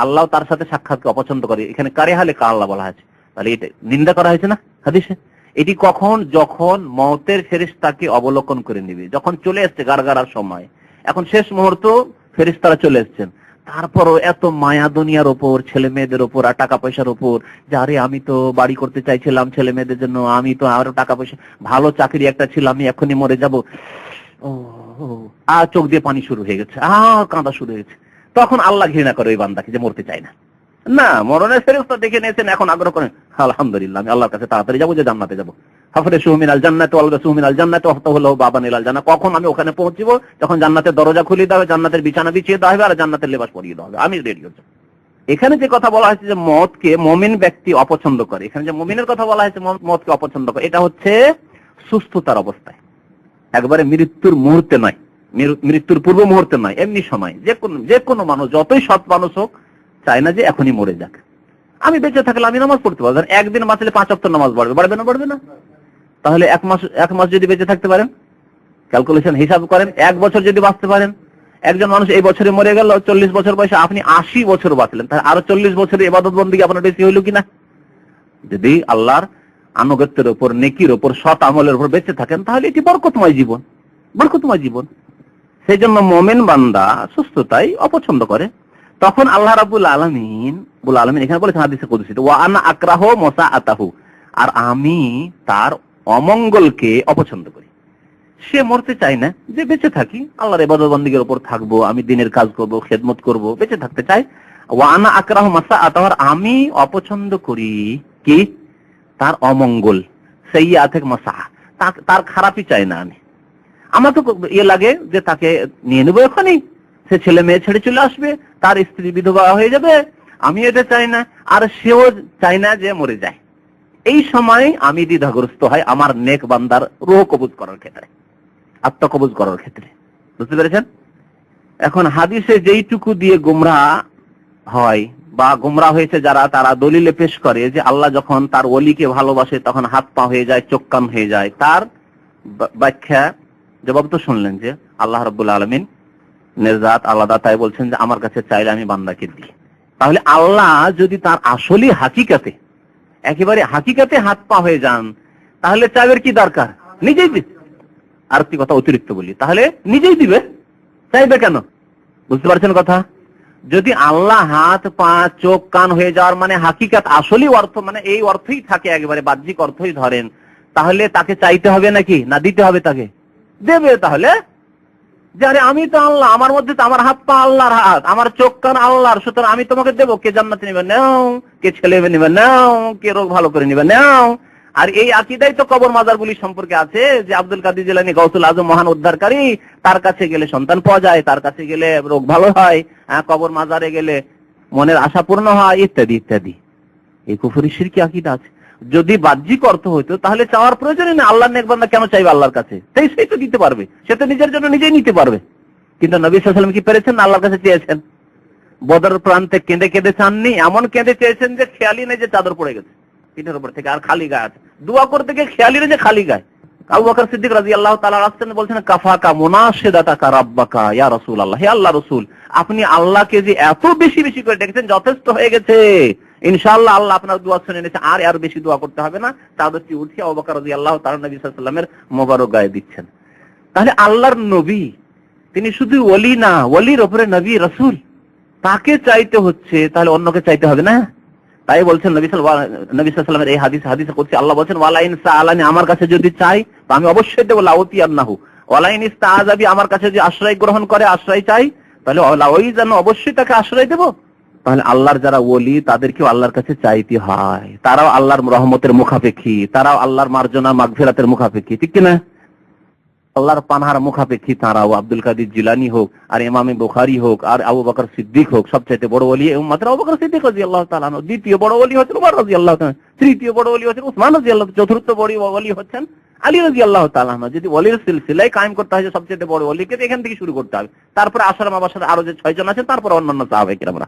আল্লাহ তার সাথে সাক্ষাৎকে অপছন্দ করে। এখানে কারিহা লিকা আল্লাহ বলা হয়েছে, তাহলে এটা নিন্দা করা হয়েছে না হাদিসে? এটি কখন? যখন মওতের ফেরেশতাকে অবলোকন করে নিবে, যখন চলে এসছে গারগারার সময়, এখন শেষ মুহূর্ত, ফেরেশতারা চলে এসছেন, তারপরও এত মায়া দুনিয়ার ওপর, ছেলে মেয়েদের ওপর আর টাকা পয়সার ওপর, যে আরে আমি তো বাড়ি করতে চাইছিলাম ছেলে মেয়েদের জন্য, আমি তো আরো টাকা পয়সা, ভালো চাকরি একটা ছিল, আমি এখনই মরে যাব, আর চোখ দিয়ে পানি শুরু হয়ে গেছে, আর কাঁদা শুরু হয়েছে। তখন আল্লাহ ঘৃণা করে ওই বান্দাকে, যে মরতে চায় না। না, মরণের ফেরেশতা দেখে নিয়েছেন, এখন আগ্রহ করেন আলহামদুলিল্লাহ আমি আল্লাহর কাছে তাড়াতাড়ি যাবো, যে জান্নাতে যাবো। হাফরেশু মিনাল জান্নাতি ওয়াল বাসু মিনাল জান্নাতি ওয়াফতাহু লাহু বাবান ইলাল জান্নাহ। কখন? আমি ওখানে পৌঁছবো যখন জান্নাতের দরজা খুলে দেওয়া হবে, জান্নাতের বিছানা বিছিয়ে দেওয়া হবে, আর জান্নাতের লেবাস পরিয়ে দেওয়া হবে, আমি রেডি হচ্ছি। এখানে যে কথা বলা হয়েছে যে মওতকে মুমিন ব্যক্তি অপছন্দ করে, এখানে যে মুমিনের কথা বলা হয়েছে মওতকে অপছন্দ করে, এটা হচ্ছে সুস্থতার অবস্থায়, একবারে মৃত্যুর মুহূর্তে নয়, মৃত্যুর পূর্ব মুহূর্তে নয়, এমনি সময়। যে কোনো মানুষ, যতই সৎ মানুষ হোক, চায় না যে এখনই মরে যাক। আমি বেঁচে থাকলে আমি নামাজ পড়তে পারবো, একদিন বাঁচলে 5 ওয়াক্ত নামাজ বাড়বে না? বাড়বে না? তাহলে এক মাস যদি বেঁচে থাকতে পারেন, ক্যালকুলেশন হিসাব করেন, 1 বছর যদি বাঁচতে পারেন, একজন মানুষ এই বছরে মরে গেল 40 বছর বয়সে, আপনি 80 বছর বাঁচলেন, তাহলে আরো 40 বছরের ইবাদত বন্দেগী আপনার বেশি হইল কিনা? যদি আল্লাহর আনুগত্যের উপর, নেকির উপর, সৎ আমলের উপর বেঁচে থাকেন, তাহলে এটি বরকতময় জীবন, বরকতময় জীবন। সেই জন্য মুমিন বান্দা সুস্থতাই অপছন্দ করে। তখন আল্লাহ রাব্বুল আলামিন এখানে বলেছেন হাদিসে কুদসিতে, ওয়া আনা আকরাহু মুসাআতাহু, আর আমি তার অমঙ্গলকে অপছন্দ করি। সে মরতে চায় না, যে বেঁচে থাকি, আল্লাহর ইবাদত বন্দেগীর উপর থাকবো, আমি দিনের কাজ করব, খেদমত করব, বেঁচে থাকতে চাই। ওয়া আনা আকরাহু মুসাআতাহু, আমি অপছন্দ করি কি? তার অমঙ্গল, সাইয়্যাতিক মাসাহ, তার খারাপই চাই না আমি। আমার তো লাগে যে তাকে নিয়ে নেবো এখনই, সে ছেলে মেয়ে ছেড়ে চলে আসবে, তার স্ত্রী বিধবা হয়ে যাবে, আমি এটা চাই না, আর সেও চাই না যে মরে যায়। এই সময় আমি দ্বিধাগ্রস্ত হয় আমার নেক বান্দার রূহ কবজ করার ক্ষেত্রে, আত্মা কবজ করার ক্ষেত্রে। বুঝতে পেরেছেন? এখন হাদিসে যেইটুকু দিয়ে গোমরাহ হয় বা গোমরাহ হয়েছে যারা, তারা দলিলে পেশ করে যে আল্লাহ যখন তার ওলিকে ভালোবাসে তখন হাত পা হয়ে যায়, চোখ কান হয়ে যায়। তার ব্যাখ্যা জবাব তো শুনলেন যে আল্লাহ রাব্বুল আলামিন নির্জাত আলাদা, তাই বলছেন যে আমার কাছে চাইলে আমি বান্দাকে দিই। তাহলে আল্লাহ যদি তার আসলে হাকিকাতে, একেবারে হাকিকাতে হাত পা হয়ে যান, তাহলে চাইবের কি দরকার? নিজেই দিবে। আর একটি কথা অতিরিক্ত বলি, তাহলে নিজেই দিবে, চাইবে কেন? বুঝতে পারছেন কথা? যদি আল্লাহ হাত পা চোখ কান হয়ে যাওয়ার মানে হাকিকাত, আসলেই অর্থ মানে এই অর্থই থাকে, একেবারে বাহ্যিক অর্থই ধরেন, তাহলে তাকে চাইতে হবে নাকি না দিতে হবে? তাকে দেবে। তাহলে যে আরে আমি তো আল্লাহ, আমার মধ্যে তো আমার হাত পা আল্লাহর হাত, আমার চোখ কান আল্লাহর, সুতরাং আমি তোমাকে দেবো। কে জান্নাতে নিবে নাও, কে ছেলে নিবে নাও, কে রোগ ভালো করে নিবে নাও। আর এই আকীদাই তো কবর মাজারগুলি সম্পর্কে আছে, যে আব্দুল কাদের জিলানী গাউসুল আজম মহান উদ্ধারকারী, তার কাছে গেলে সন্তান পাওয়া যায়, তার কাছে গেলে রোগ ভালো হয়, কবর মাজারে গেলে মনের আশা পূর্ণ হয়, ইত্যাদি ইত্যাদি। এই কুফরি শিরকি আকীদা আছে। যদি বাহ্যিক অর্থ হইতো তাহলে চাওয়ার প্রয়োজনই নেই। আল্লাহর নেক বান্দা কেন চাইবে আল্লাহর কাছে? সেই তো দিতে পারবে, সে তো নিজের জন্য নিজেই নিতে পারবে। কিন্তু নবী সাল্লাল্লাহু আলাইহি ওয়াসাল্লাম কি পেরেছেন? আল্লাহর কাছে চেয়েছেন। বদর প্রান্তে কেঁদে কেঁদে চাননি, এমন কেঁদে চেয়েছেন যে খেয়ালই নেই যে চাদর পড়ে গেছে পিঠের উপর থেকে, আর খালি গায়ে আছে। দোয়া করতে গিয়ে খেয়ালই নেই যে খালি গায়ে। আবু বকর সিদ্দিক রাদিয়াল্লাহু তাআলা আসছেন, বলছেন কাফাকা মুনাশিদাতাকা রাব্বাকা ইয়া রাসূলুল্লাহ, হে আল্লাহর রাসূল, আপনি আল্লাহকে যে এত বেশি বেশি করে ডেকেছেন, যথেষ্ট হয়ে গেছে, ইনশাআল্লাহ আল্লাহ আপনার দোয়া শুনে নিয়েছে, আর বেশি দোয়া করতে হবে না। চাদরটি উঠিয়ে আবু বকর রাদিয়াল্লাহু তাআলা নবী সাল্লাল্লাহু আলাইহি ওয়াসাল্লামের মোবারক গায়ে দিচ্ছেন। তাহলে আল্লাহর নবী, তিনি শুধু ওলি না, ওলির উপরে নবী রাসূল, তাকে চাইতে হচ্ছে, তাহলে অন্যকে চাইতে হবে না? তাই বলছেন নবী সাল্লাল্লাহু আলাইহি ওয়াসাল্লামের এই হাদিসে কুদসি আল্লাহ বলছেন, ওয়ালা ইন সাআলানি, আমার কাছে যদি চাই তো আমি অবশ্যই দেব, লাউতিয়ান্নাহু। ওয়ালা ইন ইস্তাআযাবি, আমার কাছে যদি আশ্রয় গ্রহণ করে, আশ্রয় চাই, তাহলে ওই যেন অবশ্যই তাকে আশ্রয় দেব। তাহলে আল্লাহর যারা ওলি, তাদেরকেও আল্লাহর কাছে চাইতে হয়, তারাও আল্লাহর রহমতের মুখাপেক্ষী, তারাও আল্লাহর মার্জনা মাগফিরাতের মুখাপেক্ষী, ঠিক কিনা? আল্লাহর পানাহার মুখাপেক্ষী তাঁরাও, আব্দুল কাদের জিলানী হোক, আর ইমামে বুখারী হোক, আর আবু বকর সিদ্দিক হোক, সবচেয়ে বড় ওলি উম্মতের আবু বকর সিদ্দিক রাদিয়াল্লাহু তাআলা, দ্বিতীয় বড় ওলি হচ্ছেন উমর রাদিয়াল্লাহু তাআলা, তৃতীয় বড় ওলি হচ্ছেন উসমান রাদিয়াল্লাহু, চতুর্থ বড় ওলি হচ্ছেন আলী রাদিয়াল্লাহু তাআলা। যদি ওলির সিলসিলায় কায়েম করতে হয়, সবচেয়ে বড় ওলিকে এখান থেকে শুরু করতে হবে, তারপরে আশরা মাবাশার আরো যে 6 জন আছে, তারপরে অন্যান্য সাহাবায়ে কেরামরা,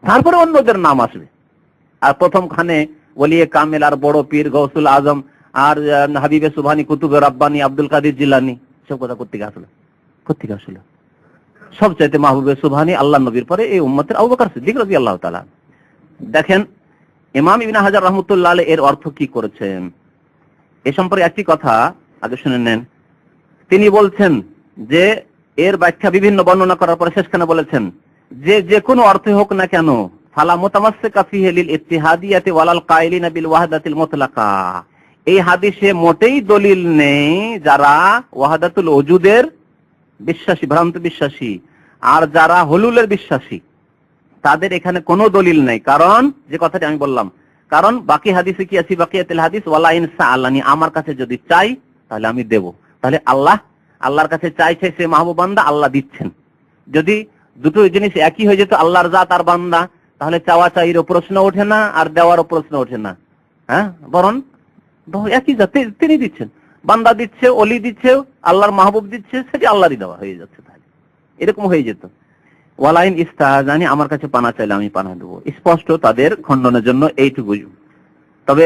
তারপরে অন্যদের নাম আসবে। আর প্রথম খানে ওলিয়ে কামেল আর বড় পীর গৌসুল আজম আর হাবিবে সুবহানী কুতুবে রাব্বানী আব্দুল কাদের জিলানী, সব কথা কোত্থেকে আসলো? সবচাইতে মাহবুবে সুবহানী আল্লাহ নবীর পরে এই উম্মতের আবু বকর সিদ্দিক রাদিয়াল্লাহু তাআলা। দেখেন ইমাম ইবনে হাজার রাহমাতুল্লাহ আলাইহি এর অর্থ কি করেছেন, এ সম্পর্কে একটি কথা আগে শুনে নেন। তিনি বলছেন যে এর ব্যাখ্যা বিভিন্ন বর্ণনা করার পরে শেষখানে বলেছেন যে কোনো অর্থে হোক না কেন, ফালা মুতামাসসিকা ফিহি লিল ইত্তিহাদিয়াতি ওয়ালাল কাইলিনা বিল ওয়াহদাতিল মুতলাকা, এই হাদিসে মোটেই দলিল নেই যারা ওয়াহদাতুল ওজুদের বিশ্বাসী, ভ্রান্ত বিশ্বাসী, আর যারা হুলুলের বিশ্বাসী, তাদের এখানে কোনো দলিল নেই। কারণ যে কথাটি আমি বললাম, কারণ বাকি হাদিসে কি আছে, বাকিয়াতুল হাদিস ওয়ালা ইন সাআলানি, আমার কাছে যদি চাই তাহলে আমি দেব। তাহলে আল্লাহর কাছে চাইছে সে মাহবুব বান্দা, আল্লাহ দিচ্ছেন। যদি দুটো জিনিস একই হয়ে যেত, আল্লাহর জাত আর বান্দা, তাহলে চাওয়া চাইরও প্রশ্ন ওঠে না, আর দেওয়ারও প্রশ্ন ওঠে না। হ্যাঁ, বরং একই জাত, তিনি দিচ্ছেন, বান্দা দিচ্ছে, ওলি দিচ্ছে, আল্লাহর মাহবুব দিচ্ছে, সেটি আল্লাহরই দেওয়া হয়ে যাচ্ছে। তাহলে এরকম হয়ে যেত, ওয়ালাইন ইস্তাজানি, আমার কাছে পানা চাইলে আমি পানা দেবো। স্পষ্ট তাদের খণ্ডনের জন্য এইটুকু। তবে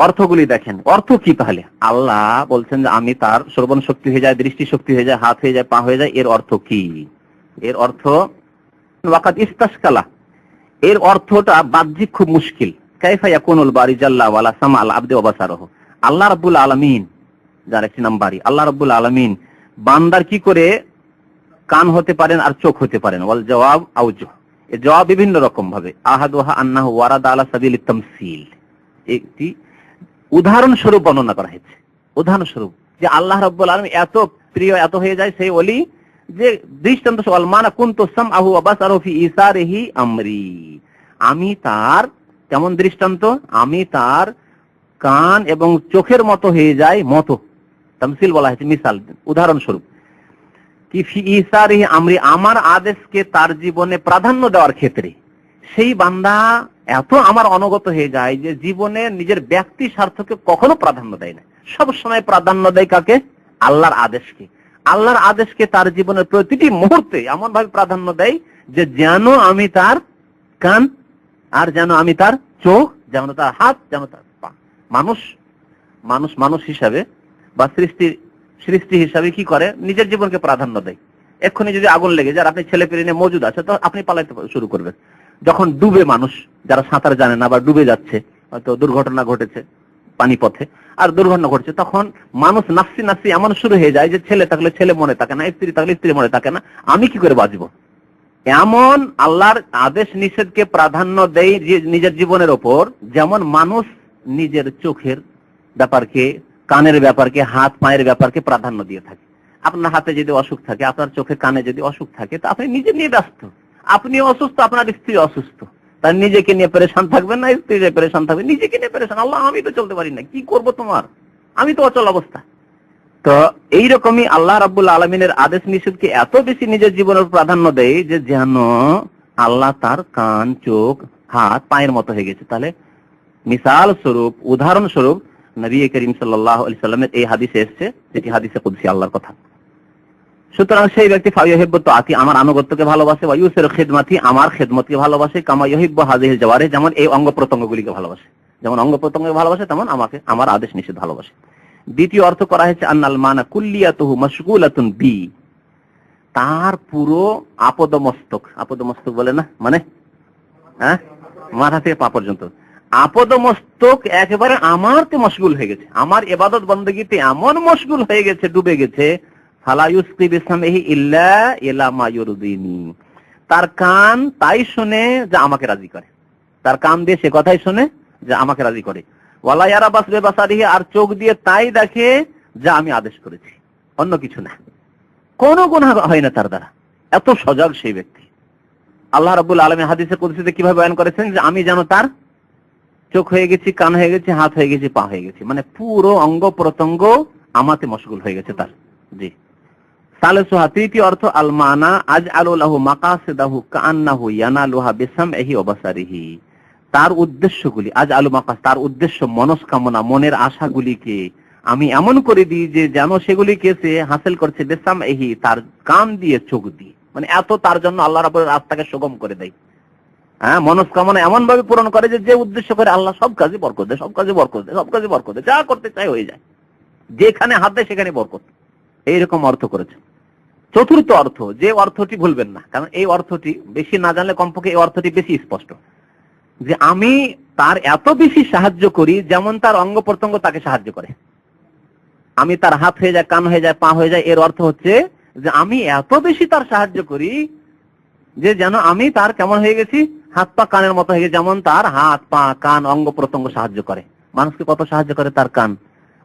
অর্থগুলি দেখেন, অর্থ কি তাহলে? আল্লাহ বলছেন যে আমি তার শ্রবণ শক্তি হয়ে যায়, দৃষ্টি শক্তি হয়ে যায়, হাত হয়ে যায়, পা হয়ে যায়। এর অর্থ কি? এর অর্থ ওয়াকাদ ইস্তাশকালা, এর অর্থটা বাহ্যিক খুব মুশকিল। কাইফা ইয়াকুনুল বারি জাল্লা ওয়ালা সামাল আবদি ওয়া বাসারহু, আল্লাহ রাব্বুল আলামিন যার একটি নাম বারি, আল্লাহ রাব্বুল আলামিন বান্দার কি করে কান হতে পারেন আর চোখ হতে পারেন? ওয়াল জবাব আউজু, এর জবাব বিভিন্ন রকম ভাবে। আহাদুহা আন্নাহু ওয়ারাদা আলা সাবিলিত তামসিল, একটি উদাহরণস্বরূপ বর্ণনা করা হয়েছে। উদাহরণস্বরূপ যে আল্লাহ রাব্বুল আলামিন এত প্রিয়, এত হয়ে যায় সেই ওলি যে দৃষ্টান্ত ওয়াল মানা কুনতু সামআহু ওয়া বাসারহু ফি ইসারিহি আমরি, আমি তার কেমন দৃষ্টান্ত, আমি তার কান এবং চোখের মতো হয়ে যায়, মতো তামসিল বলা হয়েছে, মিসাল, উদাহরণস্বরূপ। কি ফি ইসারিহি আমরি, আমার আদেশকে তার জীবনে প্রাধান্য দেওয়ার ক্ষেত্রে সেই বান্দা এত আমার অনুগত হয়ে যায় যে জীবনে নিজের ব্যক্তি স্বার্থকে কখনো প্রাধান্য দেয় না, সব সময় প্রাধান্য দেয় কাকে? আল্লাহর আদেশকে। আল্লাহর আদেশকে তার জীবনের প্রতিটি মুহূর্তে এমন ভাবে প্রাধান্য দেয় যে যেন আমি তার কান, আর যেন আমি তার চোখ, যেন তার হাত, যেন তার পা। মানুষ হিসাবে বা সৃষ্টি হিসাবে কি করে? নিজের জীবনকে প্রাধান্য দেয়। এক্ষুনি যদি আগুন লেগে যায়, আপনি ছেলে পেলে নিয়ে মজুদ আছে, তো আপনি পালাইতে শুরু করবেন। যখন ডুবে মানুষ, যারা সাঁতার জানে না বা ডুবে যাচ্ছে, হয়তো দুর্ঘটনা ঘটেছে পানিপথে, আর দুর্ঘটনা ঘটছে, তখন মানুষ নাফসি এমন শুরু হয়ে যায় যে ছেলে থাকলে ছেলে মনে থাকে না, স্ত্রী থাকলে স্ত্রী মনে থাকে না, আমি কি করে বাঁচবো? এমন আল্লাহর আদেশ নিষেধকে প্রাধান্য দেয় নিজের জীবনের ওপর, যেমন মানুষ নিজের চোখের ব্যাপারকে, কানের ব্যাপারকে, হাত পায়ের ব্যাপারকে প্রাধান্য দিয়ে থাকে। আপনার হাতে যদি অসুখ থাকে, আপনার চোখে কানে যদি অসুখ থাকে, তা আপনি নিজে নিয়ে ব্যস্ত। আপনি অসুস্থ, আপনার স্ত্রী অসুস্থ, তার নিজেকে নিয়ে পেরেশান থাকবেন না, স্ত্রী পেরেশান থাকবে, নিজেকে নিয়ে পেরেশান। আল্লাহ, আমি তো চলতে পারি না, কি করব তোমার, আমি তো অচল অবস্থা। তো এইরকমই আল্লাহ রাব্বুল আলামিনের আদেশ নিষেধকে এত বেশি নিজের জীবনের প্রাধান্য দেয় যে যেন আল্লাহ তার কান, চোখ, হাত, পায়ের মতো হয়ে গেছে। তাহলে মিসাল স্বরূপ, উদাহরণ স্বরূপ নবী করিম সাল্লাল্লাহু আলাইহি সাল্লামের এই হাদিসে এসেছে, যেটি হাদিসে কুদসি, আল্লাহর কথা। সুতরাং সেই ব্যক্তি ফায়ুহিব্বু তাআতি, আমার আনুগত্যকে ভালোবাসে, ওয়া ইউসিরু খিদমাতি, আমার খিদমতকে ভালোবাসে, কামা ইউহিব্বু হাযিহিল জাওয়ারিহ, যেমন এই অঙ্গ প্রত্যঙ্গগুলিকে ভালোবাসে, যেমন অঙ্গ প্রত্যঙ্গকে ভালোবাসে, তেমন আমাকে, আমার আদেশ নিষেধ ভালোবাসে। দ্বিতীয় অর্থ করা হয়েছে আন্নাল মানা কুল্লিয়াতুহু মাশগুলাতুন বি, তার পুরো আপদমস্তক, আপদমস্তক বলে না, মানে হ্যাঁ, মাথা থেকে পা পর্যন্ত আপদমস্তক একেবারে আমারতে মশগুল হয়ে গেছে, আমার ইবাদত বন্দেগীতে এমন মশগুল হয়ে গেছে, ডুবে গেছে। ফালা ইউসকি বিসামিহি ইল্লা ইলা মা ইউরদিনি, তার কান তাই শুনে যা আমাকে রাজি করে, তার কান দিয়ে সে কথাই শুনে যা আমাকে রাজি করে। ওয়ালা ইয়ারা বাসরে বাসারিহি, আর চোখ দিয়ে তাই দেখে যা আমি আদেশ করেছি, অন্য কিছু না, কোনো গুনাহ হয় না তার দ্বারা। এত সজাগ সেই ব্যক্তি। আল্লাহ রাব্বুল আলামিন হাদিসে কুদসিতে কিভাবে বয়ান করেছেন যে আমি যেন তার চোখ হয়ে গেছি, কান হয়ে গেছি, হাত হয়ে গেছি, পা হয়ে গেছি, মানে পুরো অঙ্গ প্রত্যঙ্গ আমাতে মশগুল হয়ে গেছে তার। জি। সালেসুহা, তৃতীয় অর্থ আল মানা আজআলু লাহু মাকাসিদাহু কাআন্নাহু ইয়ানালুহা বিসামইহি ওয়া বাসারিহি। তার উদ্দেশ্যগুলি, আজআলু মাকাস, তার উদ্দেশ্য, মনস্কামনা, মনের আশাগুলিকে আমি এমন করে দিই যে যেন সেগুলিকে সে হাসিল করছে বিসামইহি, তার কান দিয়ে, চোখ দিয়ে। মানে এত তার জন্য আল্লাহ রাব্বুল রাস্তাকে সুগম করে দেয়। হ্যাঁ, মনস্কামনা এমন ভাবে পূরণ করে যে উদ্দেশ্য করে আল্লাহ সব কাজে বরকত দেয়, সব কাজে বরকত দেয়, সব কাজে বরকত দেয়, যা করতে চাই হয়ে যায়, যেখানে হাত দেয় সেখানে বরকত। এইরকম অর্থ করেছে। চতুর্থ অর্থ, যে অর্থটি ভুলবেন না, কারণ এই অর্থটি বেশি না জানলে কমপক্ষে এই অর্থটি বেশি স্পষ্ট, যে আমি তার এত বেশি সাহায্য করি যেমন তার অঙ্গ প্রত্যঙ্গ তাকে সাহায্য করে। আমি তার হাত হয়ে যায়, কান হয়ে যায়, পা হয়ে যায়, এর অর্থ হচ্ছে যে আমি এত বেশি তার সাহায্য করি যে যেন আমি তার কেমন হয়ে গেছি, হাত পা কানের মতো হয়ে গেছে। যেমন তার হাত পা কান অঙ্গ প্রত্যঙ্গ সাহায্য করে। মানুষকে কত সাহায্য করে তার কান,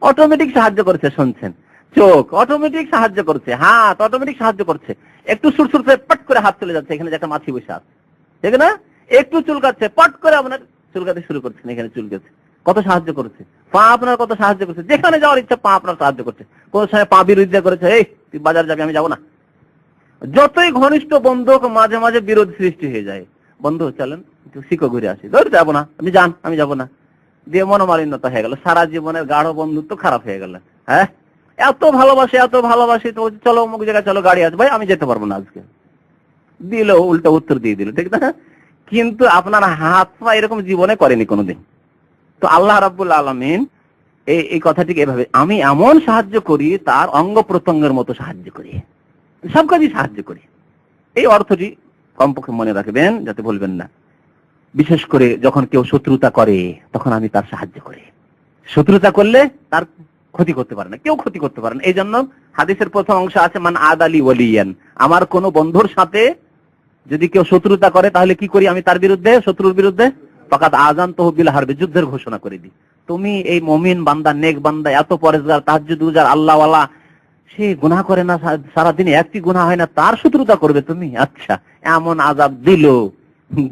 অটোমেটিক সাহায্য করছে, শুনছেন। চোখ অটোমেটিক সাহায্য করছে, হাত অটোমেটিক সাহায্য করছে। একটু সুরসুর করে পট করে হাত চলে যাচ্ছে, এখানে যে একটা মাছি বসে আছে, ঠিক না? একটু চুলকাচ্ছে, পট করে আপনার চুলকাতে শুরু করছেন, এখানে চুলকাচ্ছে, কত সাহায্য করছে। পা আপনার কত সাহায্য করছে, যেখানে যাওয়ার ইচ্ছা পা আপনার সাহায্য করছে। কোন সময় পা বিরোধিতা করেছে, এই তুই বাজার যাবি, আমি যাবো না। যতই ঘনিষ্ঠ বন্ধু হোক, মাঝে মাঝে বিরোধ সৃষ্টি হয়ে যায়। বন্ধু চলেন একটু শিখো, ঘুরে আসি, ধরে যাবো না, আপনি যান, আমি যাবো না, দিয়ে মনোমালিন্যতা হয়ে গেল, সারা জীবনের গাঢ় বন্ধুত্ব খারাপ হয়ে গেল। হ্যাঁ, এত ভালোবাসে, এত ভালোবাসে, তো চলো অমুক জায়গায়, চলো, গাড়ি আছে, ভাই আমি যেতে পারবো না আজকে, দিল উল্টা উত্তর দিয়ে দিল, ঠিক না? কিন্তু আপনার হাত পা এরকম জীবনে করেনি কোনোদিন। তো আল্লাহ রাব্বুল আলামিন এই কথাটিকে এভাবে, আমি এমন সাহায্য করি তার অঙ্গ প্রত্যঙ্গের মতো সাহায্য করি, সব কাজই সাহায্য করি। এই অর্থটি কমপক্ষে মনে রাখবেন, যাতে বলবেন না। বিশেষ করে যখন কেউ শত্রুতা করে তখন আমি তার সাহায্য করি। শত্রুতা করলে তার ক্ষতি করতে পারে না, কেউ ক্ষতি করতে পারে না। এই জন্য হাদিসের প্রথম অংশ আছে মান আদালি ওয়ালিয়ান, আমার কোন বন্ধুর সাথে যদি কেউ শত্রুতা করে তাহলে কি করি আমি তার বিরুদ্ধে, শত্রুর বিরুদ্ধে ফাকাদ আযানতুহু বিল হারবি, যুদ্ধের ঘোষণা করে দিই। তুমি এই মুমিন বান্দা, নেক বান্দা, এত পরেজগার, তাহাজ্জুদ গুজার, আল্লাহওয়ালা, সে গুনাহ করে না, সারাদিন একটি গুনাহ হয় না, তার শত্রুতা করবে তুমি? আচ্ছা, এমন আযাব দিল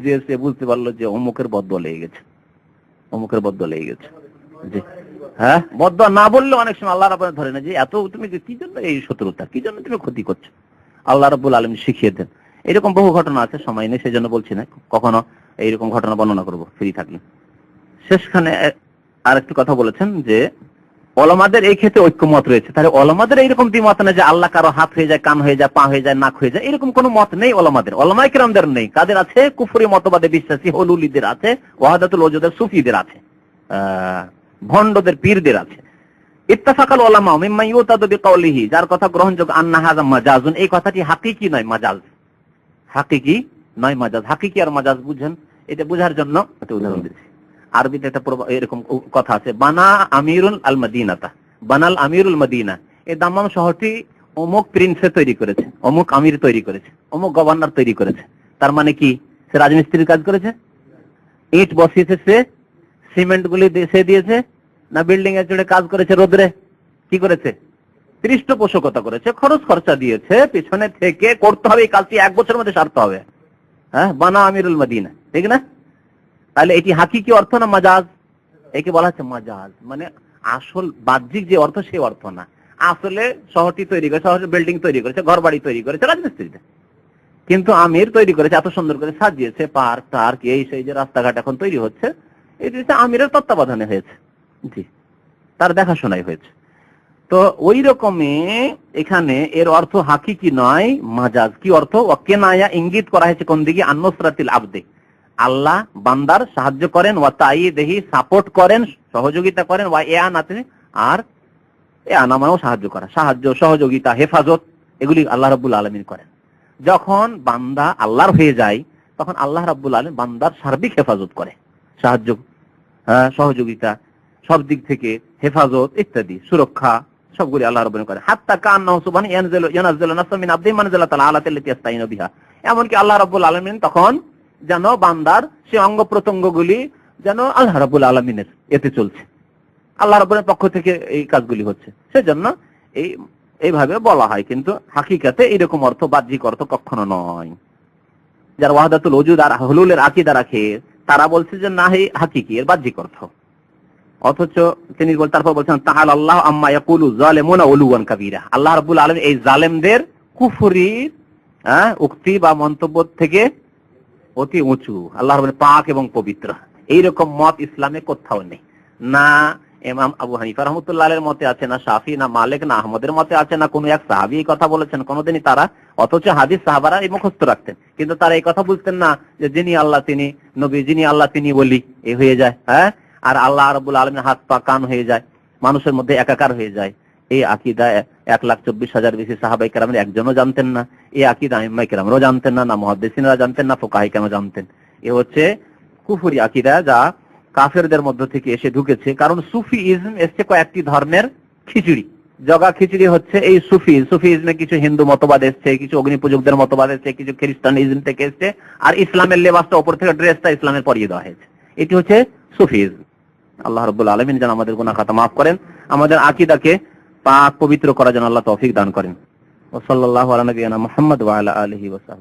যে সে বুঝতে পারলো যে অমুকের বদদোয়া লেগে গেছে, অমুকের বদদোয়া লেগে গেছে। জি হ্যাঁ, বদদোয়া না বললে অনেক সময় আল্লাহ রাব্বুল ধরে না যে এত তুমি কি জন্য এই শত্রুতা, কি জন্য তুমি ক্ষতি করছো, আল্লাহ রাব্বুল আলামিন শিখিয়ে দেন। এরকম বহু ঘটনা আছে, সময় নেই সেজন্য বলছি না, কখনো এইরকম ঘটনা বর্ণনা করব ফ্রি থাকলে। শেষখানে আরেকটু কথা বলেছেন যে ওলামাদের এই ক্ষেত্রে ঐক্যমত রয়েছে। তাহলে ওলামাদের এইরকম দ্বিমত না যে আল্লাহ কারো হাত হয়ে যায়, কান হয়ে যায়, পা হয়ে যায়, নাক হয়ে যায়, এরকম কোনো মত নেই ওলামাদের, ওলামায়ে কেরামদের নেই। কাদের আছে? কুফরি মতবাদে বিশ্বাসী হলুলিদের আছে, ওয়াহাদাতুল ওজুদের সুফিদের আছে, ভণ্ডদের পীরদের আছে। ইত্তাফাকাল উলামা মিম্মা ইউতাদু বিকাউলিহি, যার কথা গ্রহণযোগ্য, আন্না হাযা মাজাজুন, এই কথাটি হাকিকি নয়, মাজাজ। হাকিকি নয়, মাজাজ। হাকিকি আর মাজাজ বুঝেন, এটা বোঝার জন্য একটা উদাহরণ দিচ্ছি। আরবিতে একটা এরকম কথা আছে, বানা আমিরুল আল মাদিনাতা, বানাল আমিরুল মাদিনা, এই দাম্মাম শহরটি অমুক প্রিন্সে তৈরি করেছে, অমুক আমির তৈরি করেছে, অমুক গভর্নর তৈরি করেছে। তার মানে কি? সে রাজমিস্ত্রির কাজ করেছে, ইট বসিয়েছে সে, সিমেন্ট গুলি সে দিয়েছে, না বিল্ডিং এর জন্য কাজ করেছে রোদ্রে? কি করেছে? পৃষ্ঠপোষকতা করেছে, খরচ খরচা দিয়েছে, পিছনে থেকে করতে হবে এই কাজটি, 1 বছরের মধ্যে সারতে হবে। হ্যাঁ, বানা আমিরুল মাদিনা, ঠিক না? তাহলে এটি হাকিকি অর্থ না মাজাজ? একে বলা হচ্ছে মাজাজ, মানে আসল বাহ্যিক যে অর্থ সেই অর্থ না। আসলে শহরটি তৈরি করেছে, শহরের বিল্ডিং তৈরি করেছে, ঘর বাড়ি তৈরি করেছে রাজমিস্ত্রিতে, কিন্তু আমির তৈরি করেছে, এত সুন্দর করে সাজিয়েছে, পার্ক টার্ক, এই সেই যে রাস্তাঘাট এখন তৈরি হচ্ছে, এটি আমিরের তত্ত্বাবধানে হয়েছে, জি, তার দেখাশোনাই হয়েছে। তো ওই রকমই এখানে এর অর্থ হাকিকি নয়, মাজাজ। কি অর্থ? ওয়াকেনায়া, ইঙ্গিত করা হয়েছে কোন দিকে? আন-নুসরাতিল আবদে, আল্লাহ বান্দার সাহায্য করেন, ওয়া তাইয়িদিহি, সাপোর্ট করেন, সহযোগিতা করেন, ওয়া ইয়ানাতে, আর ইয়ানা মানেও সাহায্য করা, সাহায্য, সহযোগিতা, হেফাজত, এগুলি আল্লাহ রাব্বুল আলামিন করেন। যখন বান্দা আল্লাহর হয়ে যায় তখন আল্লাহ রাব্বুল আলামিন বান্দার সার্বিক হেফাজত করে, সাহায্য, সহযোগিতা, সব দিক থেকে হেফাজত ইত্যাদি, সুরক্ষা, সবগুলি আল্লাহ রাব্বুল আলামিন করেন। হাত্তা কান্নাহু সুবহানাহু ইয়ানজিলু নাসরাম মিন আবদিহি মানজিলাতাল আলাতাল্লাতী ইয়াস্তাইনু বিহা, এমনকি আল্লাহ রাব্বুল আলামিন তখন যেন বান্দার সে অঙ্গ প্রত্যঙ্গগুলি যেন আল্লাহ রাব্বুল আলামিনের এতে চলছে, আল্লাহ রাব্বুলের পক্ষ থেকে এই কাজগুলি হচ্ছে, সেজন্য এইভাবে বলা হয়। কিন্তু হাকিকাতে এরকম অর্থ, বাহ্যিক অর্থ কখনো নয়। যারা ওয়াহদাতুল ওজুদ আর হুলুলের আকীদা রাখে তারা বলছে যে না, এই হাকিকি, এর বাহ্যিক অর্থ। অথচ তিনি তারপর বলছেন তাআলা আল্লাহ আম্মা ইয়াকুলু যালিমুনা উলুওয়ান কাবীরা, আল্লাহ রাব্বুল আলামিন এই জালেমদের কুফরির উক্তি বা মন্তব্য থেকে অতি উঁচু, আল্লাহ রাব্বুল পাক এবং পবিত্র। এইরকম মত ইসলামে কোথাও নেই, না ইমাম আবু হানিফা রাহমাতুল্লাহির মতে আছে, না শাফি, না মালিক, না আহমদের মতে আছে, না কোনো এক সাহাবী এই কথা বলেছেন কোনোদিনই তারা। অথচ হাদিস সাহাবারা এই মুখস্থ রাখতেন, কিন্তু তারা এই কথা বুঝতেন না যে যিনি আল্লাহ তিনি নবী, যিনি আল্লাহ তিনি বলি, এই হয়ে যায়। আর আল্লাহ রাব্বুল আলামিনের হাত পা কান হয়ে যায়, মানুষের মধ্যে একাকার হয়ে যায়। এই আকীদা 1,24,000 বেশি সাহাবায়ে কেরামের একজনও জানতেন না। এই আকীদা আইম্মায়ে কেরামরাও জানতেন না, না মুহাদ্দিসিনরা জানতেন না, ফুকাহায়ে কেরাম জানতেন। এ হচ্ছে কুফরি আকীদা, যা কাফেরদের মধ্য থেকে এসে ঢুকেছে। কারণ সুফিইজম এসছে কয়েকটি ধর্মের খিচুড়ি, জগা খিচুড়ি হচ্ছে এই সুফিইজমে কিছু হিন্দু মতবাদ এসছে, কিছু অগ্নি পূজকদের মতবাদ এসছে, কিছু খ্রিস্টানিজম থেকে এসছে, আর ইসলামের লেবাসটা উপর থেকে ড্রেসটা ইসলামের পরিয়ে দেওয়া হয়েছে। এটি হচ্ছে সুফিইজম। আল্লাহ রাব্বুল আলামিন যেন আমাদের গুনাহ খাতা মাফ করেন, আমাদের আকীদাকে পাক পবিত্র করার জন্য আল্লাহ তৌফিক দান করেন। ওয়া সাল্লাল্লাহু আলা নবিয়িনা মুহাম্মদ ওয়া আলা আলিহি ওয়া সাহবিহি।